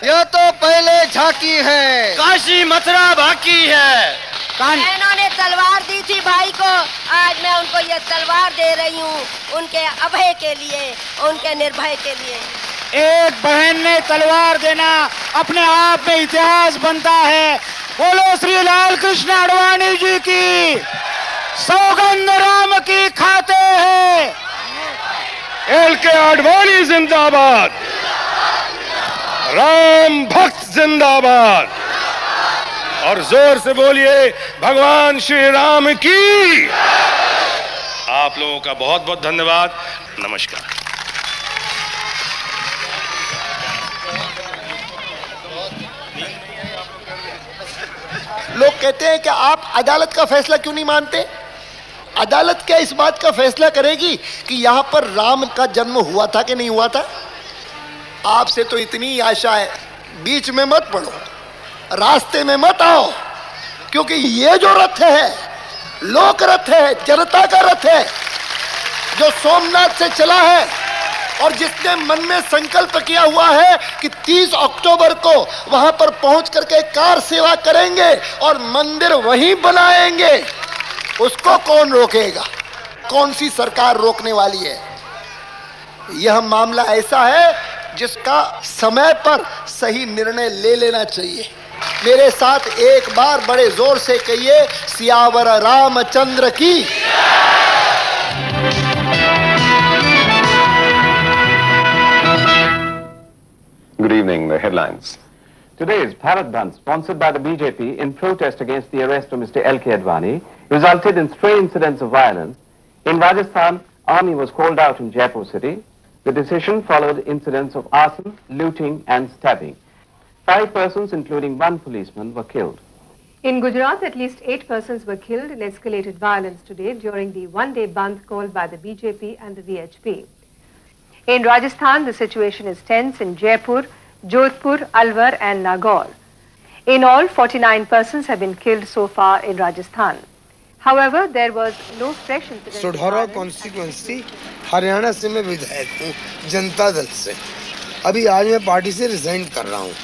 यह तो पहले झांकी है, काशी मथुरा बाकी है। बहनों ने तलवार दी थी भाई को, आज मैं उनको ये तलवार दे रही हूँ, उनके अभय के लिए, उनके निर्भय के लिए। एक बहन ने तलवार देना अपने आप में इतिहास बनता है। बोलो श्री लाल कृष्ण आडवाणी जी की, सौगंध राम की खाते हैं। एल के आडवाणी जिंदाबाद, राम भक्त जिंदाबाद। और जोर से बोलिए भगवान श्री राम की। आप लोगों का बहुत बहुत धन्यवाद। नमस्कार। लोग कहते हैं कि आप अदालत का फैसला क्यों नहीं मानते? अदालत क्या इस बात का फैसला करेगी कि यहां पर राम का जन्म हुआ था कि नहीं हुआ था? आपसे तो इतनी आशा है, बीच में मत पड़ो, रास्ते में मत आओ, क्योंकि ये जो रथ है लोक रथ है, जनता का रथ है, जो सोमनाथ से चला है और जिसने मन में संकल्प किया हुआ है कि 30 अक्टूबर को वहां पर पहुंच करके कार सेवा करेंगे और मंदिर वहीं बनाएंगे, उसको कौन रोकेगा? कौन सी सरकार रोकने वाली है? यह मामला ऐसा है जिसका समय पर सही निर्णय ले लेना चाहिए। मेरे साथ एक बार बड़े जोर से कहिए, सियावर रामचंद्र की। Good evening. The headlines. Today's Bharat Bandh, sponsored by the BJP in protest against the arrest of Mr. L.K. Advani, resulted in stray incidents of violence. In Rajasthan, army was called out in Jaipur city. The decision followed incidents of arson, looting and stabbing. 5 persons, including 1 policeman, were killed. In Gujarat, at least 8 persons were killed in escalated violence today during the one-day bandh called by the BJP and the VHP. In Rajasthan, the situation is tense in Jaipur, Jodhpur, Alwar and Nagaur. In all, 49 persons have been killed so far in Rajasthan. However, there was no fresh incident. Sadhaura constituency Haryana से मैं विधायक हूँ जनता दल से। अभी आज मैं party से resign कर रहा हूँ।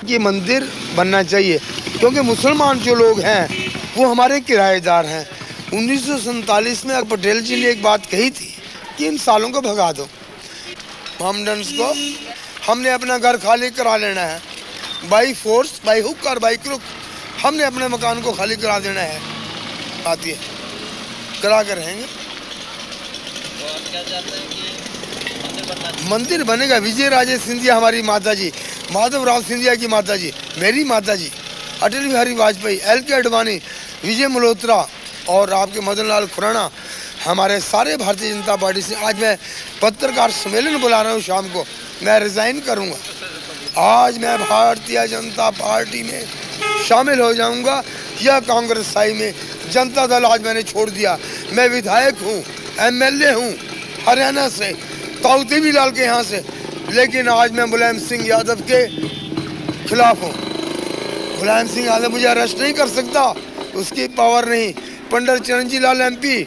ये मंदिर बनना चाहिए क्योंकि मुसलमान जो लोग हैं वो हमारे किराएदार हैं। 1947 में पटेल जी ने एक बात कही थी कि इन सालों को भगा दो। हमडन्स को हमने अपना घर खाली करा लेना है, बाई फोर्स, बाई हुक और बाई क्रुक। हमने अपने मकान को खाली करा देना है, आती है करा कर रहेंगे। मंदिर बनेगा। विजय राजे सिंधिया हमारी माता जी, माधव राव सिंधिया की माता जी, मेरी माता जी, अटल बिहारी वाजपेयी, एल.के. आडवाणी, विजय मल्होत्रा और आपके मदन लाल खुराना, हमारे सारे भारतीय जनता पार्टी से आज मैं पत्रकार सम्मेलन बुला रहा हूँ। शाम को मैं रिजाइन करूँगा। आज मैं भारतीय जनता पार्टी में शामिल हो जाऊँगा या कांग्रेस साई में। जनता दल आज मैंने छोड़ दिया। मैं विधायक हूँ, MLA हूँ हरियाणा से, ताऊ भी लाल के यहाँ से, लेकिन आज मैं मुलायम सिंह यादव के खिलाफ हूँ। मुलायम सिंह यादव मुझे अरेस्ट नहीं कर सकता, उसकी पावर नहीं। पंडित चिरंजीवी लाल MP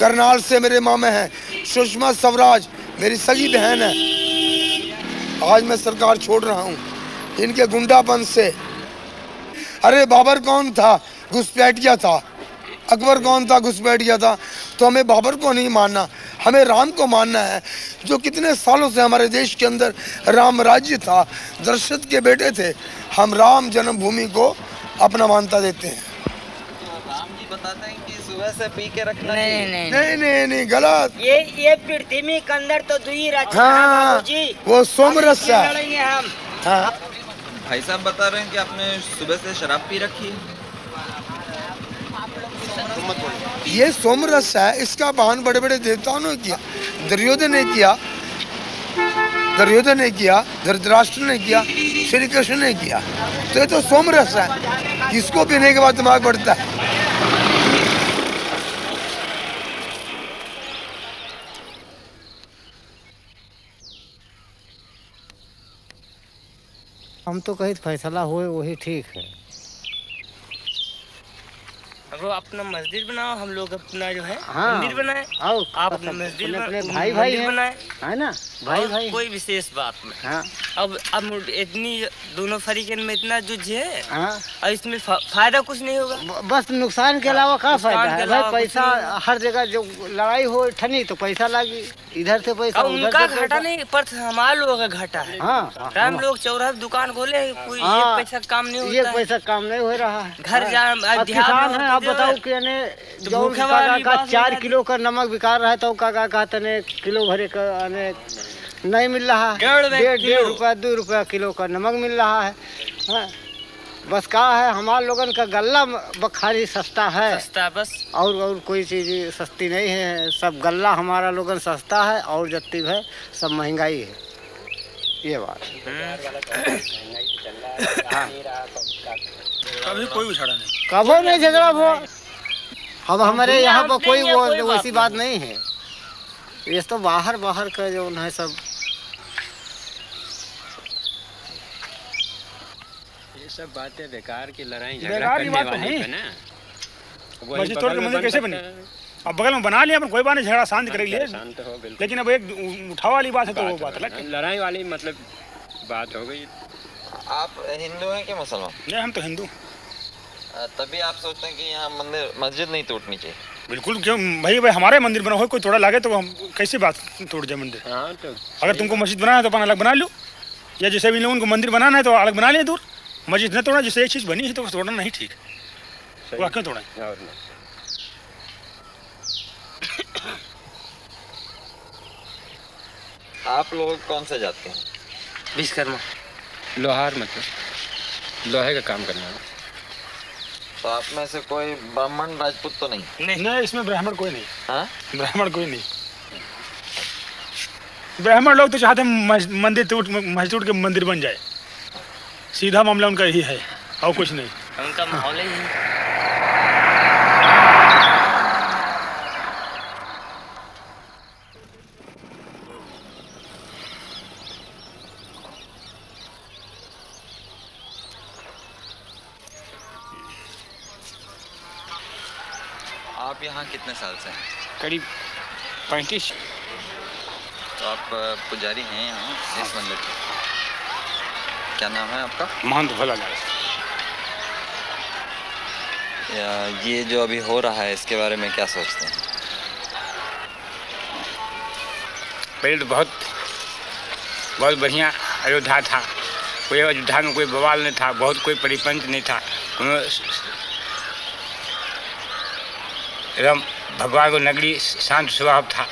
करनाल से मेरे मामे हैं। सुषमा स्वराज मेरी सगी बहन है। आज मैं सरकार छोड़ रहा हूँ इनके गुंडापन से। अरे बाबर कौन था? घुसपैठिया था। अकबर कौन था? घुसपैठिया था। तो हमें बाबर को नहीं मानना, हमें राम को मानना है, जो कितने सालों से हमारे देश के अंदर राम राज्य था, दशरथ के बेटे थे। हम राम जन्मभूमि को अपना मान्यता देते हैं। बताते हैं कि सुबह से पी के रखना नहीं गलत। ये पृथ्वी में अंदर तो दुई रच हाँ, वो सोमरस है। हम हाँ। भाई साहब बता रहे हैं कि आपने सुबह से शराब पी रखी है। ये सोमरस है, इसका बहन बड़े बड़े देवताओं ने किया। दुर्योधन ने किया, धृतराष्ट्र ने किया, श्री कृष्ण ने किया। तो ये तो सोमरस है, इसको पीने के बाद दिमाग बढ़ता है। हम तो कहीं फैसला हुए वही ठीक है। वो अपना मस्जिद बनाओ, हम लोग अपना जो है हाँ, मंदिर बनाए। आप अपना मस्जिद अपने भाई बनाए, है ना, भाई कोई विशेष बात में। हाँ। अब इतनी दोनों फरीकन में इतना जुझ है। हाँ। और इसमें फायदा कुछ नहीं होगा, बस नुकसान के अलावा क्या फायदा है भाई। पैसा हर जगह जो लड़ाई हो ठनी तो पैसा लागी, इधर से पैसा उनका घाटा नहीं पर हमारे लोगों का घाटा है। हाँ, हम लोग चौराहा दुकान खोले, कोई ये पैसा काम नहीं होता, ये पैसा काम नहीं हो रहा है। घर जा किसान है, आप बताओ कि जो का 4 किलो का नमक बिका रहा है तो का कहते ने किलो भरे का नहीं मिल रहा है। 1.5 रुपया 2 रुपया किलो का नमक मिल रहा है। हाँ। बस कहा है हमारे लोगन का गल्ला बखारी सस्ता है, सस्ता बस, और कोई चीज सस्ती नहीं है। सब गल्ला हमारा लोगन सस्ता है और जत्ती है सब महंगाई है। ये बात हाँ। कभी कोई उछाड़ा नहीं, कबो नहीं झगड़ा हो। अब हमारे यहाँ पर कोई वो वैसी बात नहीं है। ये तो बाहर का जो है सब ये सब बातें बेकार की लड़ाई बेकार की बात नहीं है। मस्जिद तोड़ के मंदिर कैसे बनी? अब बगल में बना लिया, पर कोई बात नहीं, झगड़ा शांत कर लिए। शांत हो बिल्कुल। लेकिन अब एक उठाव वाली बात है तो वो बात अलग है, लड़ाई वाली मतलब बात हो गई। आप हिंदू हैं कि मुसलमान? नहीं, हम तो हिंदू। तभी आप सोचते हैं कि यहाँ मस्जिद नहीं टूटनी चाहिए? बिल्कुल, क्यों भाई हमारे मंदिर बना हो, कोई तोड़ा लागे तो हम कैसी बात टूट जाए मंदिर। हाँ, तो अगर तुमको मस्जिद बनाना है तो अपन अलग बना लो, या जैसे भी लोगों को मंदिर बनाना है तो अलग बना लिया दूर। मस्जिद न तोड़ा, जिससे एक चीज़ बनी है तो तोड़ना नहीं ठीक, वो क्यों तोड़ा? आप लोग कौन से जाते हैं? विश्वकर्मा, लोहार, मतलब लोहे का काम करने वाला। तो आप में से कोई ब्राह्मण राजपूत तो नहीं? नहीं, इसमें ब्राह्मण कोई नहीं। हाँ? ब्राह्मण कोई नहीं। ब्राह्मण लोग तो चाहते हैं मस्जिद टूट के मंदिर बन जाए, सीधा मामला उनका यही है और कुछ नहीं। उनका माहौल ही आप यहाँ कितने साल से हैं? करीब 35। तो आप पुजारी हैं यहाँ इस मंदिर के? क्या नाम है आपका? महंत भलालाल। ये जो अभी हो रहा है इसके बारे में क्या सोचते हैं? पहले तो बहुत बढ़िया अयोध्या था, कोई अयोध्या में कोई बवाल नहीं था, बहुत कोई परिपंच नहीं था, एकदम भगवान को नगरी शांत स्वभाव था।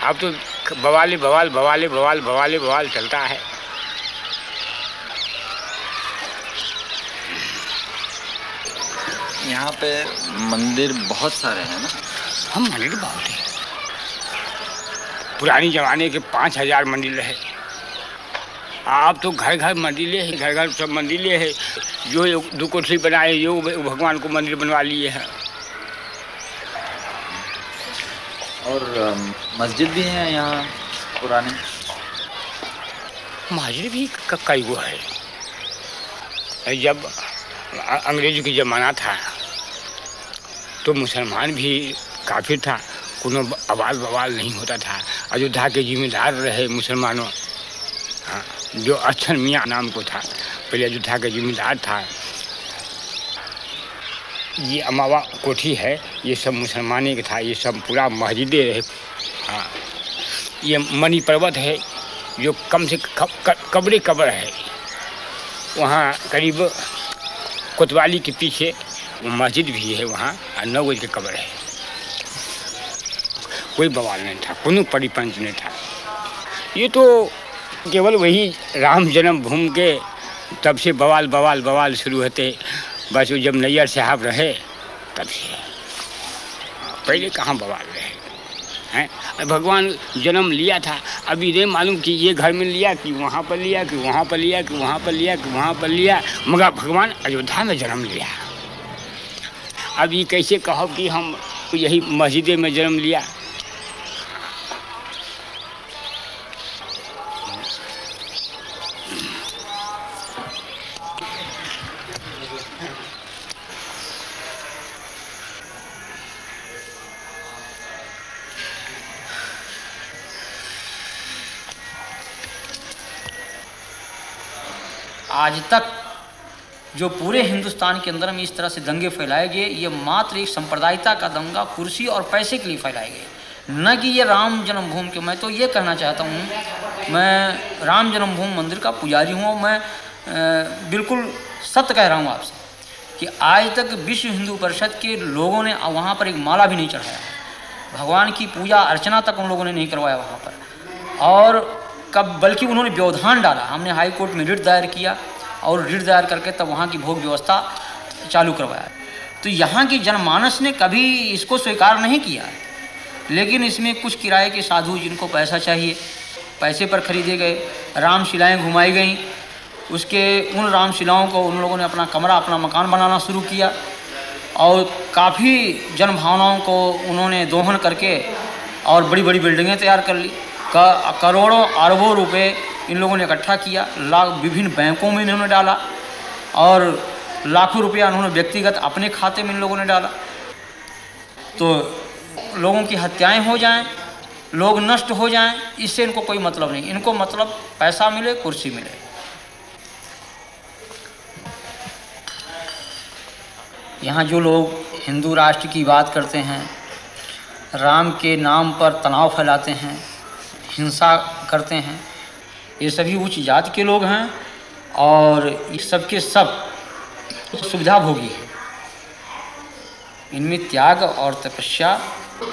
अब तो बवाल चलता है। यहाँ पे मंदिर बहुत सारे हैं ना? हम मंदिर बहुत है, पुरानी जमाने के 5000 मंदिर है। आप तो घर मंदिर है, घर सब मंदिर है। जो 2 कोठी बनाए जो भगवान को मंदिर बनवा लिए हैं। और मस्जिद भी है यहाँ पुरानी? मस्जिद भी कई वो है। जब अंग्रेजों की ज़माना था तो मुसलमान भी काफ़ी था, कोनो आवाज़ बवाल नहीं होता था। अयोध्या के जिम्मेदार रहे मुसलमानों, हाँ, जो अच्छन मियाँ नाम को था, पहले अयोध्या का जिम्मेदार था। ये अमावा कोठी है, ये सब मुसलमानी का था, ये सब पूरा मस्जिदें रहे। हाँ, ये मणि पर्वत है जो कम से कब्र है, वहाँ करीब कोतवाली के पीछे वो मस्जिद भी है, वहाँ 9 गज की कब्र है। कोई बवाल नहीं था, कोनो परिपंच नहीं था। ये तो केवल वही राम जन्मभूमि के तब से बवाल बवाल बवाल शुरू होते, बस वो जब नैयर साहब रहे तब से, पहले कहाँ बवाल रहे हैं। भगवान जन्म लिया था, अभी नहीं मालूम कि ये घर में लिया कि वहाँ पर लिया कि वहाँ पर लिया कि वहाँ पर लिया कि वहाँ पर लिया, मगर भगवान अयोध्या में जन्म लिया। अब ये कैसे कहो कि हम यही मस्जिद में जन्म लिया। आज तक जो पूरे हिंदुस्तान के अंदर में इस तरह से दंगे फैलाए गए, ये मात्र एक सांप्रदायिकता का दंगा कुर्सी और पैसे के लिए फैलाए गए, न कि ये राम जन्मभूमि के। मैं तो ये कहना चाहता हूँ, मैं राम जन्मभूमि मंदिर का पुजारी हूँ और मैं बिल्कुल सत्य कह रहा हूँ आपसे कि आज तक विश्व हिंदू परिषद के लोगों ने वहाँ पर एक माला भी नहीं चढ़ाया, भगवान की पूजा अर्चना तक उन लोगों ने नहीं करवाया वहाँ पर। और कब बल्कि उन्होंने व्यवधान डाला। हमने हाई कोर्ट में रिट दायर किया और रिट दायर करके तब वहाँ की भोग व्यवस्था चालू करवाया। तो यहाँ की जनमानस ने कभी इसको स्वीकार नहीं किया, लेकिन इसमें कुछ किराए के साधु जिनको पैसा चाहिए, पैसे पर खरीदे गए रामशिलाएँ घुमाई गईं। उसके उन रामशिलाओं को उन लोगों ने अपना कमरा, अपना मकान बनाना शुरू किया और काफ़ी जनभावनाओं को उन्होंने दोहन करके और बड़ी बड़ी बिल्डिंगें तैयार कर ली। करोड़ों अरबों रुपए इन लोगों ने इकट्ठा किया, विभिन्न बैंकों में इन्होंने डाला और लाखों रुपया उन्होंने व्यक्तिगत अपने खाते में इन लोगों ने डाला। तो लोगों की हत्याएं हो जाएं, लोग नष्ट हो जाएं, इससे इनको कोई मतलब नहीं। इनको मतलब पैसा मिले, कुर्सी मिले। यहाँ जो लोग हिंदू राष्ट्र की बात करते हैं, राम के नाम पर तनाव फैलाते हैं, हिंसा करते हैं, ये सभी उच्च जाति के लोग हैं और सबके सब सुविधाभोगी हैं। इनमें त्याग और तपस्या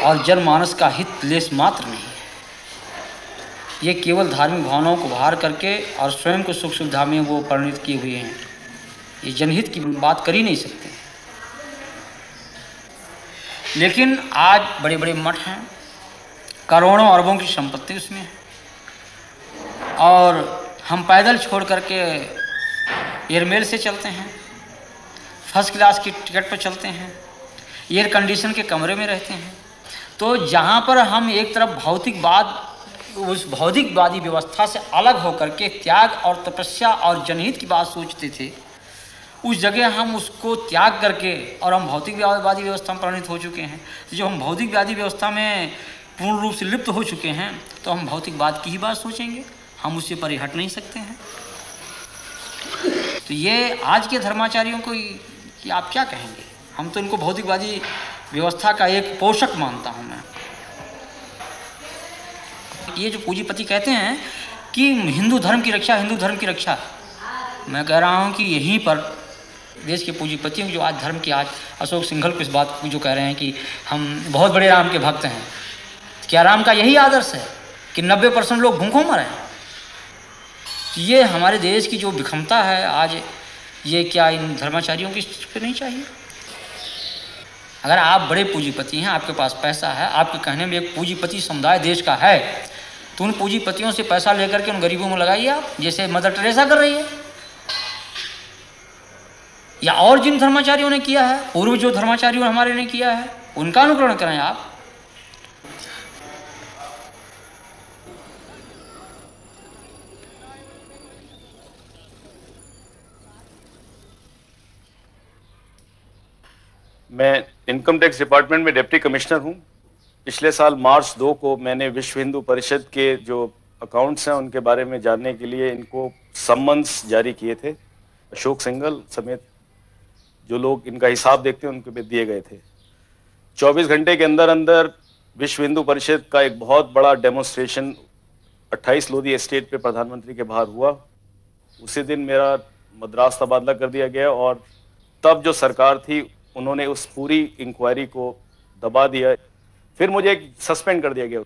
और जनमानस का हित लेस मात्र नहीं है। ये केवल धार्मिक भावनाओं को बाहर करके और स्वयं को सुख सुविधा में वो परिणित किए हुए हैं। ये जनहित की बात कर ही नहीं सकते। लेकिन आज बड़े बड़े मठ हैं, करोड़ों अरबों की संपत्ति उसमें है और हम पैदल छोड़ करके एयरमेल से चलते हैं, फर्स्ट क्लास की टिकट पर चलते हैं, एयर कंडीशन के कमरे में रहते हैं। तो जहाँ पर हम एक तरफ भौतिकवाद, उस भौतिकवादी व्यवस्था से अलग होकर के त्याग और तपस्या और जनहित की बात सोचते थे, उस जगह हम उसको त्याग करके और हम भौतिकवादी व्यवस्था में परिणित हो चुके हैं। तो जब हम भौतिकवादी व्यवस्था में पूर्ण रूप से लिप्त हो चुके हैं तो हम भौतिकवाद की ही बात सोचेंगे, हम उससे परे हट नहीं सकते हैं। तो ये आज के धर्माचार्यों को कि आप क्या कहेंगे? हम तो इनको भौतिकवादी व्यवस्था का एक पोषक मानता हूँ मैं। ये जो पूंजीपति कहते हैं कि हिंदू धर्म की रक्षा, हिंदू धर्म की रक्षा, मैं कह रहा हूँ कि यहीं पर देश के पूंजीपतियों जो आज धर्म के, आज अशोक सिंघल को इस बात को जो कह रहे हैं कि हम बहुत बड़े राम के भक्त हैं, क्या राम का यही आदर्श है कि 90% लोग भूखों मरे? ये हमारे देश की जो विषमता है आज, ये क्या इन धर्माचार्यों की पे नहीं चाहिए? अगर आप बड़े पूंजीपति हैं, आपके पास पैसा है, आपके कहने में एक पूंजीपति समुदाय देश का है, तो उन पूंजीपतियों से पैसा लेकर के उन गरीबों में लगाइए आप, जैसे मदर टेरेसा कर रही है, या और जिन धर्माचार्यों ने किया है, पूर्व जो धर्माचार्यों हमारे ने किया है, उनका अनुकरण करें आप। मैं इनकम टैक्स डिपार्टमेंट में डिप्टी कमिश्नर हूं। पिछले साल मार्च 2 को मैंने विश्व हिंदू परिषद के जो अकाउंट्स हैं उनके बारे में जानने के लिए इनको सम्मन्स जारी किए थे। अशोक सिंघल समेत जो लोग इनका हिसाब देखते हैं उनके पे दिए गए थे। 24 घंटे के अंदर अंदर विश्व हिंदू परिषद का एक बहुत बड़ा डेमोन्स्ट्रेशन 28 लोधी एस्टेट पे प्रधानमंत्री के बाहर हुआ। उसी दिन मेरा मद्रास तबादला कर दिया गया और तब जो सरकार थी उन्होंने उस पूरी इंक्वायरी को दबा दिया, फिर मुझे सस्पेंड कर दिया गया।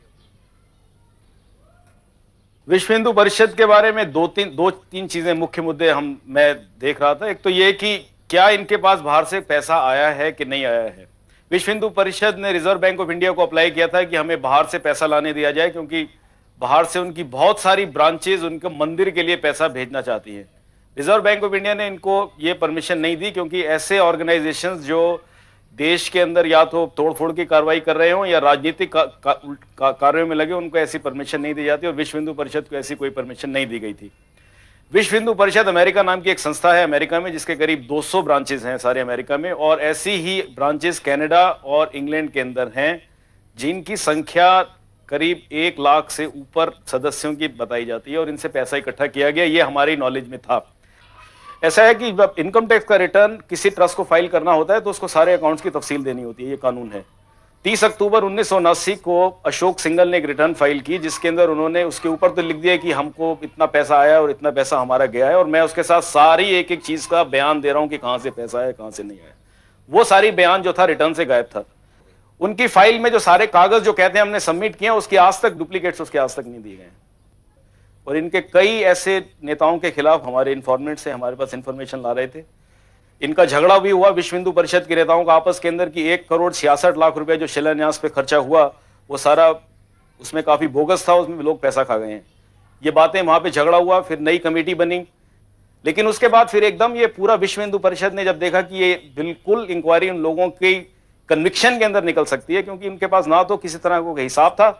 विश्व हिंदू परिषद के बारे में दो तीन चीजें मुख्य मुद्दे मैं देख रहा था। एक तो ये कि क्या इनके पास बाहर से पैसा आया है कि नहीं आया है। विश्व हिंदू परिषद ने रिजर्व बैंक ऑफ इंडिया को अप्लाई किया था कि हमें बाहर से पैसा लाने दिया जाए, क्योंकि बाहर से उनकी बहुत सारी ब्रांचेज उनके मंदिर के लिए पैसा भेजना चाहती हैं। रिजर्व बैंक ऑफ इंडिया ने इनको ये परमिशन नहीं दी, क्योंकि ऐसे ऑर्गेनाइजेशंस जो देश के अंदर या तो तोड़फोड़ की कार्रवाई कर रहे हो या राजनीतिक कार्यों में लगे, उनको ऐसी परमिशन नहीं दी जाती, और विश्व हिंदू परिषद को ऐसी कोई परमिशन नहीं दी गई थी। विश्व हिंदू परिषद अमेरिका नाम की एक संस्था है अमेरिका में, जिसके करीब 200 ब्रांचेस हैं सारे अमेरिका में, और ऐसी ही ब्रांचेस कनाडा और इंग्लैंड के अंदर हैं, जिनकी संख्या करीब 1 लाख से ऊपर सदस्यों की बताई जाती है, और इनसे पैसा इकट्ठा किया गया। ये हमारी नॉलेज में था। ऐसा है कि जब इनकम टैक्स का रिटर्न किसी ट्रस्ट को फाइल करना होता है तो उसको सारे अकाउंट्स की तफसील देनी होती है, ये कानून है। 30 अक्टूबर 1979 को अशोक सिंघल ने एक रिटर्न फाइल की, जिसके अंदर उन्होंने उसके ऊपर तो लिख दिया कि हमको इतना पैसा आया और इतना पैसा हमारा गया है, और मैं उसके साथ सारी एक एक चीज का बयान दे रहा हूं कि कहां से पैसा आया कहां से नहीं आया। वो सारी बयान जो था रिटर्न से गायब था। उनकी फाइल में जो सारे कागज जो कहते हैं हमने सबमिट किए, उसकी आज तक डुप्लीकेट्स उसके आज तक नहीं दिए गए। और इनके कई ऐसे नेताओं के खिलाफ हमारे इन्फॉर्मेंट से हमारे पास इंफॉर्मेशन ला रहे थे। इनका झगड़ा भी हुआ विश्व हिंदू परिषद के नेताओं का आपस के अंदर कि 1,66,00,000 रुपए जो शिलान्यास पे खर्चा हुआ वो सारा उसमें काफी बोगस था, उसमें लोग पैसा खा गए हैं। ये बातें वहां पे झगड़ा हुआ, फिर नई कमेटी बनी, लेकिन उसके बाद फिर एकदम ये पूरा विश्व हिंदू परिषद ने जब देखा कि ये बिल्कुल इंक्वायरी उन लोगों की कन्विक्शन के अंदर निकल सकती है, क्योंकि उनके पास ना तो किसी तरह का हिसाब था,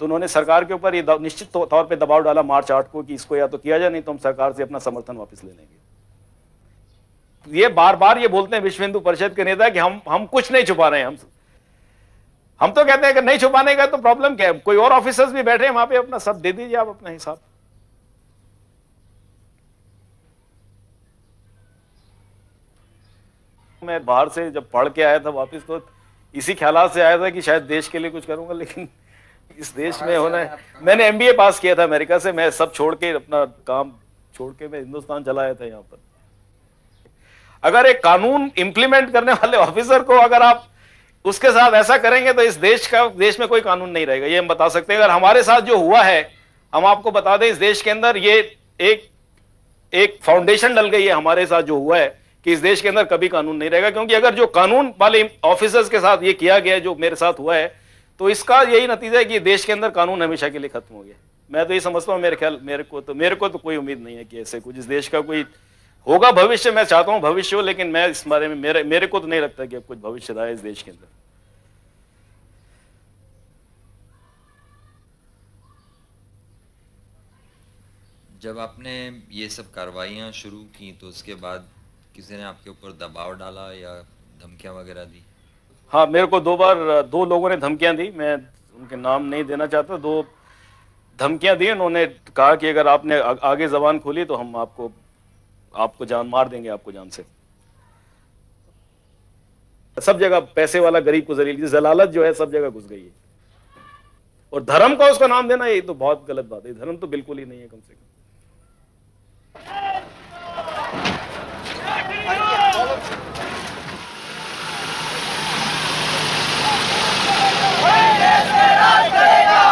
तो उन्होंने सरकार के ऊपर ये निश्चित तौर पे दबाव डाला मार्च 8 को कि इसको या तो किया जाए, नहीं तो हम सरकार से अपना समर्थन वापस ले लेंगे। ये बार बार ये बोलते हैं विश्व हिंदू परिषद के नेता कि हम कुछ नहीं छुपा रहे हैं। हम तो कहते हैं कि नहीं छुपाने का तो प्रॉब्लम क्या है, कोई और ऑफिसर्स भी बैठे हैं वहां पे, अपना सब दे दीजिए आप अपना हिसाब। मैं बाहर से जब पढ़ के आया था वापस तो इसी ख्यालात से आया था कि शायद देश के लिए कुछ करूंगा, लेकिन इस देश में होना है। मैंने MBA पास किया था अमेरिका से, मैं सब छोड़ के अपना काम छोड़ के मैं हिंदुस्तान चला आया था। यहाँ पर अगर एक कानून इंप्लीमेंट करने वाले ऑफिसर को अगर आप उसके साथ ऐसा करेंगे तो इस देश में कोई कानून नहीं रहेगा, ये हम बता सकते हैं। अगर हमारे साथ जो हुआ है, हम आपको बता दें, इस देश के अंदर ये एक फाउंडेशन डल गई है हमारे साथ जो हुआ है कि इस देश के अंदर कभी कानून नहीं रहेगा। क्योंकि अगर जो कानून वाले ऑफिसर्स के साथ ये किया गया जो मेरे साथ हुआ है, तो इसका यही नतीजा है कि देश के अंदर कानून हमेशा के लिए खत्म हो गया। मैं तो ये समझता हूँ, मेरे को तो कोई उम्मीद नहीं है कि ऐसे कुछ इस देश का कोई होगा भविष्य। मैं चाहता हूं भविष्य हो, लेकिन मैं इस बारे में मेरे को तो नहीं लगता कि अब कुछ भविष्य रहा है इस देश के अंदर। जब आपने ये सब कार्रवाइयां शुरू की तो उसके बाद किसी ने आपके ऊपर दबाव डाला या धमकियां वगैरह दी? हाँ, मेरे को 2 बार 2 लोगों ने धमकियां दी। मैं उनके नाम नहीं देना चाहता। 2 धमकियां दी। उन्होंने कहा कि अगर आपने आगे जबान खोली तो हम आपको जान मार देंगे, आपको जान से। सब जगह पैसे वाला गरीब को जलील, जलालत जो है सब जगह घुस गई है। और धर्म का उसका नाम देना ये तो बहुत गलत बात है। धर्म तो बिल्कुल ही नहीं है कम से कम।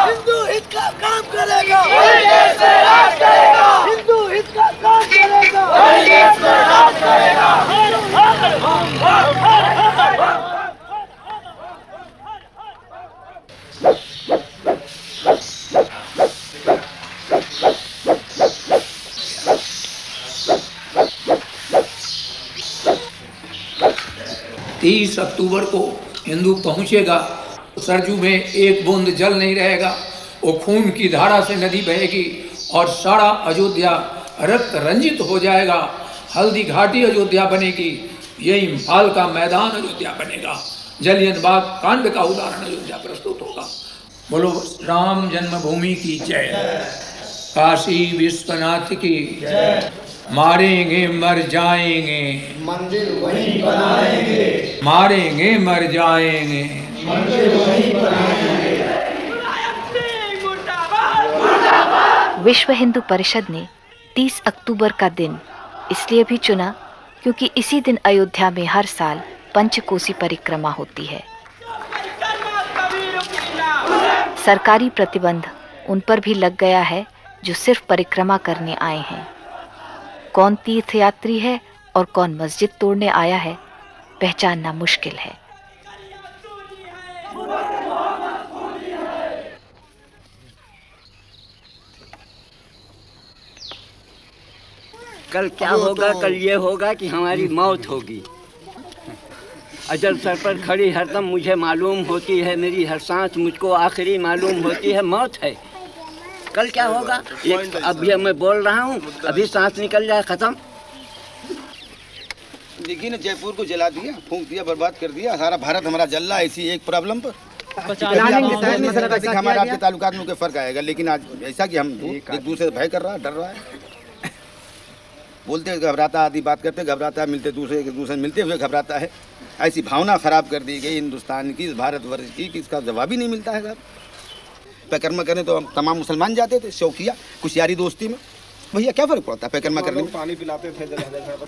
हिंदू हित का काम करेगा, हिंदू हित का काम करेगा, तीस अक्टूबर को हिंदू पहुंचेगा, सरजू में एक बूंद जल नहीं रहेगा, वो खून की धारा से नदी बहेगी और सारा अयोध्या रक्त रंजित हो जाएगा। हल्दी घाटी अयोध्या बनेगी, ये इम्फाल का मैदान अयोध्या बनेगा, जलियन बाग कांड का उदाहरण अयोध्या प्रस्तुत होगा। बोलो राम जन्मभूमि की जय, काशी विश्वनाथ की जय। मारेंगे मर जाएंगे, मंदिर वहीं बनाएंगे, मारेंगे मर जाएंगे, मंदिर वहीं बनाएंगे। विश्व हिंदू परिषद ने 30 अक्टूबर का दिन इसलिए भी चुना क्योंकि इसी दिन अयोध्या में हर साल पंचकोसी परिक्रमा होती है। सरकारी प्रतिबंध उन पर भी लग गया है जो सिर्फ परिक्रमा करने आए हैं। कौन तीर्थयात्री है और कौन मस्जिद तोड़ने आया है, पहचानना मुश्किल है। कल क्या होगा? कल ये होगा कि हमारी मौत होगी। अजल सर पर खड़ी हरदम मुझे मालूम होती है, मेरी हर सांस मुझको आखिरी मालूम होती है, मौत है। कल क्या होगा? एक अभी मैं बोल रहा हूँ, अभी सांस निकल जाए खत्म। देखिए ना, जयपुर को जला दिया, फूंक दिया, बर्बाद कर दिया। सारा भारत हमारा जल रहा है इसी एक प्रॉब्लम पर। हमारे आपके ताल्लुकात में कोई फर्क आएगा, लेकिन आज ऐसा कि हम एक दूसरे से भय कर रहा है, डर रहा है, बोलते घबराता, आदि बात करते घबराता है, मिलते दूसरे मिलते हुए घबराता है। ऐसी भावना खराब कर दी गई हिंदुस्तान की, भारतवर्ष की, कि इसका जवाब ही नहीं मिलता है। पैकर्मा करने तो तमाम मुसलमान जाते थे, शौकिया कुछ यारी दोस्ती में, भैया क्या फर्क पड़ता है पैकर्मा करने में? पानी पिलाते थे जगह।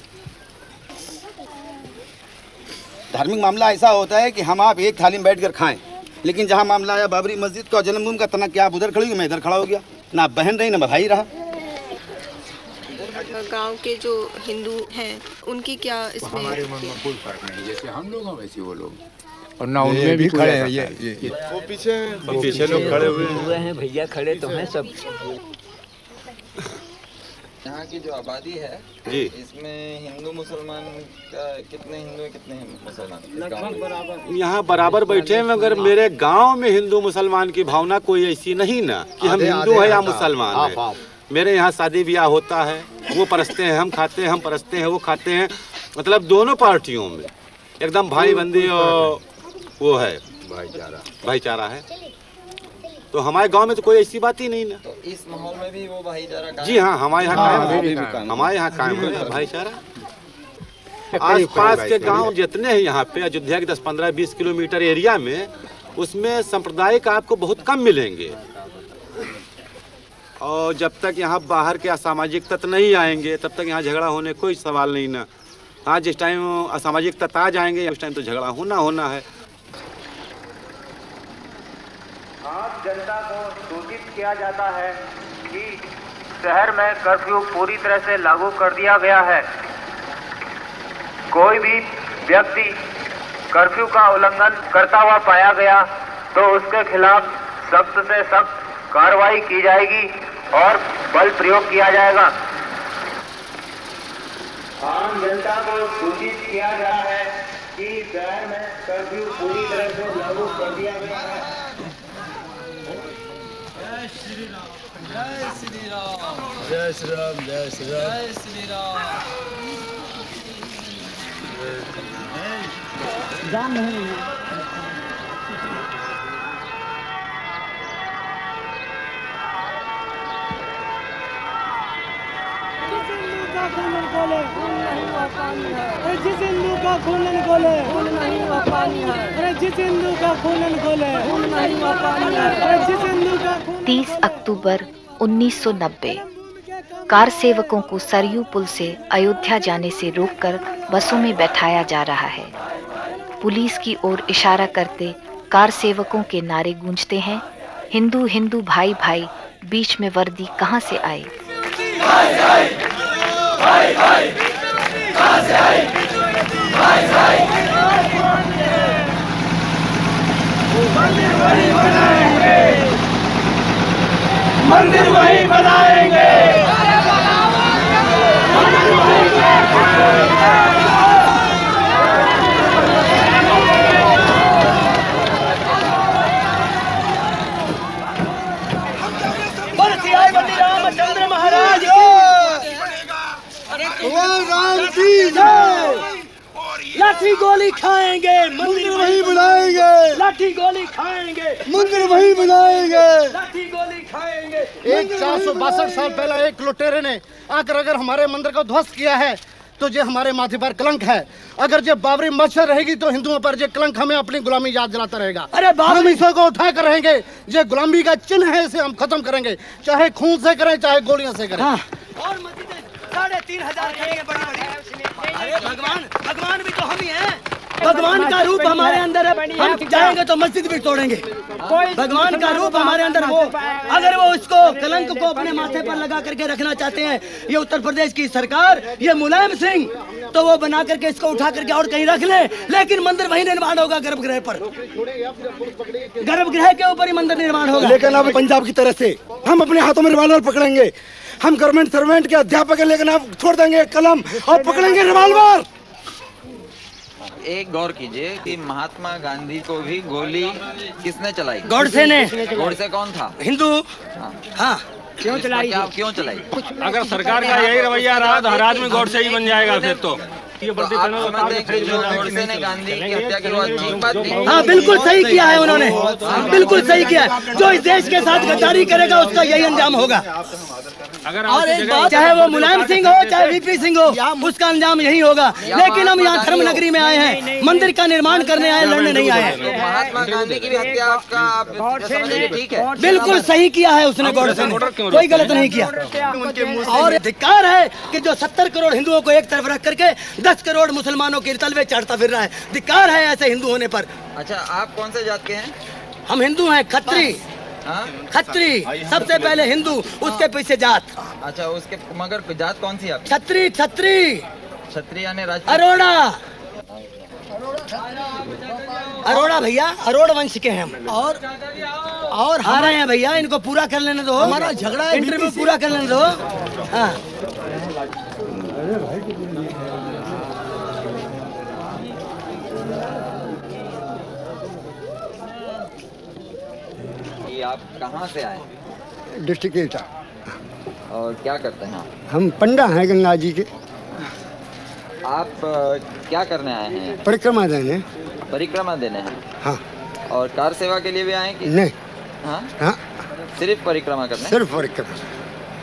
धार्मिक मामला ऐसा होता है कि हम आप एक थाली में बैठकर खाएं, लेकिन जहाँ मामला आया बाबरी मस्जिद का, जन्मभूमि का, तना क्या आप उधर खड़ी हुई, मैं इधर खड़ा हो गया, ना बहन रही ना भाई रहा। गांव के जो हिंदू हैं उनकी क्या इसमें? हमारे मन में कोई फर्क नहीं, जैसे हम लोग हैं वैसे वो लोग, और ना उनमें भी खड़े हैं। ये वो पीछे लोग खड़े हुए हैं भैया, खड़े तो हैं सब। यहाँ की जो आबादी है जी, इसमें हिंदू मुसलमान का कितने हिंदू कितने मुसलमान? लगभग बराबर, यहाँ बराबर बैठे हैं, मगर मेरे गांव में हिंदू मुसलमान की भावना कोई ऐसी नहीं ना कि हम हिंदू है या मुसलमान है। मेरे यहाँ शादी ब्याह होता है, वो परसते हैं, हम खाते हैं, हम परसते हैं, वो खाते हैं, मतलब दोनों पार्टियों में एकदम भाई बंदी और वो है भाईचारा है। तो हमारे गांव में तो कोई ऐसी बात ही नहीं ना। तो इस माहौल में भी वो भाईचारा कायम? जी हाँ, हमारे यहाँ कायम, हमारे यहाँ कायम है भाईचारा। आस पास के गांव जितने हैं यहाँ पे अयोध्या के 10, 15, 20 किलोमीटर एरिया में, उसमें सांप्रदायिक आपको बहुत कम मिलेंगे। और जब तक यहाँ बाहर के असामाजिक तत्व नहीं आएंगे तब तक यहाँ झगड़ा होने कोई सवाल नहीं ना। हाँ, जिस टाइम असामाजिक तत्व आ जाएंगे उस टाइम तो झगड़ा होना है। आम जनता को सूचित किया जाता है कि शहर में कर्फ्यू पूरी तरह से लागू कर दिया गया है। कोई भी व्यक्ति कर्फ्यू का उल्लंघन करता हुआ पाया गया तो उसके खिलाफ सख्त से सख्त कार्रवाई की जाएगी और बल प्रयोग किया जाएगा। आम जनता को सूचित किया गया है कि शहर में कर्फ्यू पूरी तरह से लागू कर दिया गया है। जय श्री राम, जय श्री राम, जय श्री राम, जय श्री राम, जय श्री राम। जिस हिंदू का खून खोले खून नहीं हुआ पानी है। अरे जिस हिंदू का खून खोले खून नहीं हुआ पानी है। अरे जिस हिंदू का 30 अक्टूबर 1990 कार सेवकों को सरयू पुल से अयोध्या जाने से रोककर बसों में बैठाया जा रहा है। पुलिस की ओर इशारा करते कार सेवकों के नारे गूंजते हैं, हिंदू हिंदू भाई भाई, बीच में वर्दी कहाँ से आई? भाई भाई, भाई भाई, कहाँ से आई? भाई भाई, मंदिर वही बनाएंगे, मंदिर वही बनाएंगे, मंदिर वही बनाएंगे। रामचंद्र महाराज राम की जय। लाठी गोली खाएंगे, मंदिर वही बनाएंगे। लाठी गोली खाएंगे, मंदिर वही बनाएंगे। लाठी गोली खाएंगे। एक 462 साल पहले एक लुटेरे ने आकर अगर हमारे मंदिर को ध्वस्त किया है तो ये हमारे माथे पर कलंक है। अगर ये बाबरी मस्जिद रहेगी तो हिंदुओं पर ये कलंक हमें अपनी गुलामी याद दिलाता रहेगा। अरे हम इसको उठा कर रहेंगे, ये गुलामी का चिन्ह है, इसे हम खत्म करेंगे, चाहे खून से करें चाहे गोलियों से करें। हाँ। 3,500 करेंगे बड़ी बड़ी। अरे भगवान भी तो हम ही हैं। भगवान का रूप हमारे अंदर है। हम जाएंगे तो मस्जिद भी तोड़ेंगे। भगवान का रूप हमारे अंदर वो, अगर वो उसको कलंक को अपने माथे पर लगा करके रखना चाहते हैं ये उत्तर प्रदेश की सरकार, ये मुलायम सिंह, तो वो बना करके इसको उठा करके और कहीं रख ले, लेकिन मंदिर वहीं निर्माण होगा गर्भगृह पर, गर्भगृह के ऊपर ही मंदिर निर्माण होगा। लेकिन अब पंजाब की तरह से हम अपने हाथों में रिवॉल्वर पकड़ेंगे। हम गवर्नमेंट सर्वेंट के अध्यापक हैं, लेकिन आप छोड़ देंगे कलम और पकड़ेंगे रिवॉल्वर। एक गौर कीजिए कि महात्मा गांधी को भी गोली किसने चलाई? गोडसे ने। गोडसे कौन था? हिंदू। हाँ क्यों चलाई? क्यों चलाई? अगर सरकार का यही रवैया रहा तो हर आदमी गोडसे ही बन जाएगा फिर तो। गोडसे ने गांधी की हत्या की बात ठीक बात थी। हाँ बिल्कुल सही किया है उन्होंने, बिल्कुल सही किया है। जो इस देश के साथ गद्दारी करेगा उसका यही अंजाम होगा। और एक बात, चाहे वो मुलायम सिंह हो चाहे वीपी सिंह हो, उसका अंजाम यही होगा। लेकिन हम यहाँ धर्म नगरी में आए हैं, मंदिर का निर्माण करने आए, लड़ने नहीं आए हैं। महात्मा गांधी की भी हत्या आपका ठीक है? बिल्कुल सही किया है उसने, गोडसे ने कोई गलत नहीं किया। और धिक्कार है कि जो 70 करोड़ हिंदुओं को एक तरफ रख करके 10 करोड़ मुसलमानों के तलवे चढ़ता फिर रहा है। धिक्कार है ऐसे हिंदू होने पर। अच्छा, आप कौन से जात के हैं? हम हिंदू हैं, खत्री। खत्री सबसे पहले हिंदू, उसके पीछे जात। अच्छा, उसके मगर जात कौन सी आपकी? छत्री। क्षत्रिय यानी राजपूत? अरोड़ा भैया, अरोड़ वंश के हैं हम। और हारे हैं भैया, इनको पूरा कर लेने दो, हमारा झगड़ा है, इंटरव्यू पूरा कर लेने दो। हाँ आप कहाँ से आए? डिस्ट्रिक्ट एटा। और क्या करते हैं आप? हम पंडा हैं गंगा जी के। आप क्या करने आए हैं? परिक्रमा देने। परिक्रमा देने हैं? हाँ। और कार सेवा के लिए भी आए कि नहीं? हाँ? हाँ। सिर्फ परिक्रमा करने? सिर्फ परिक्रमा।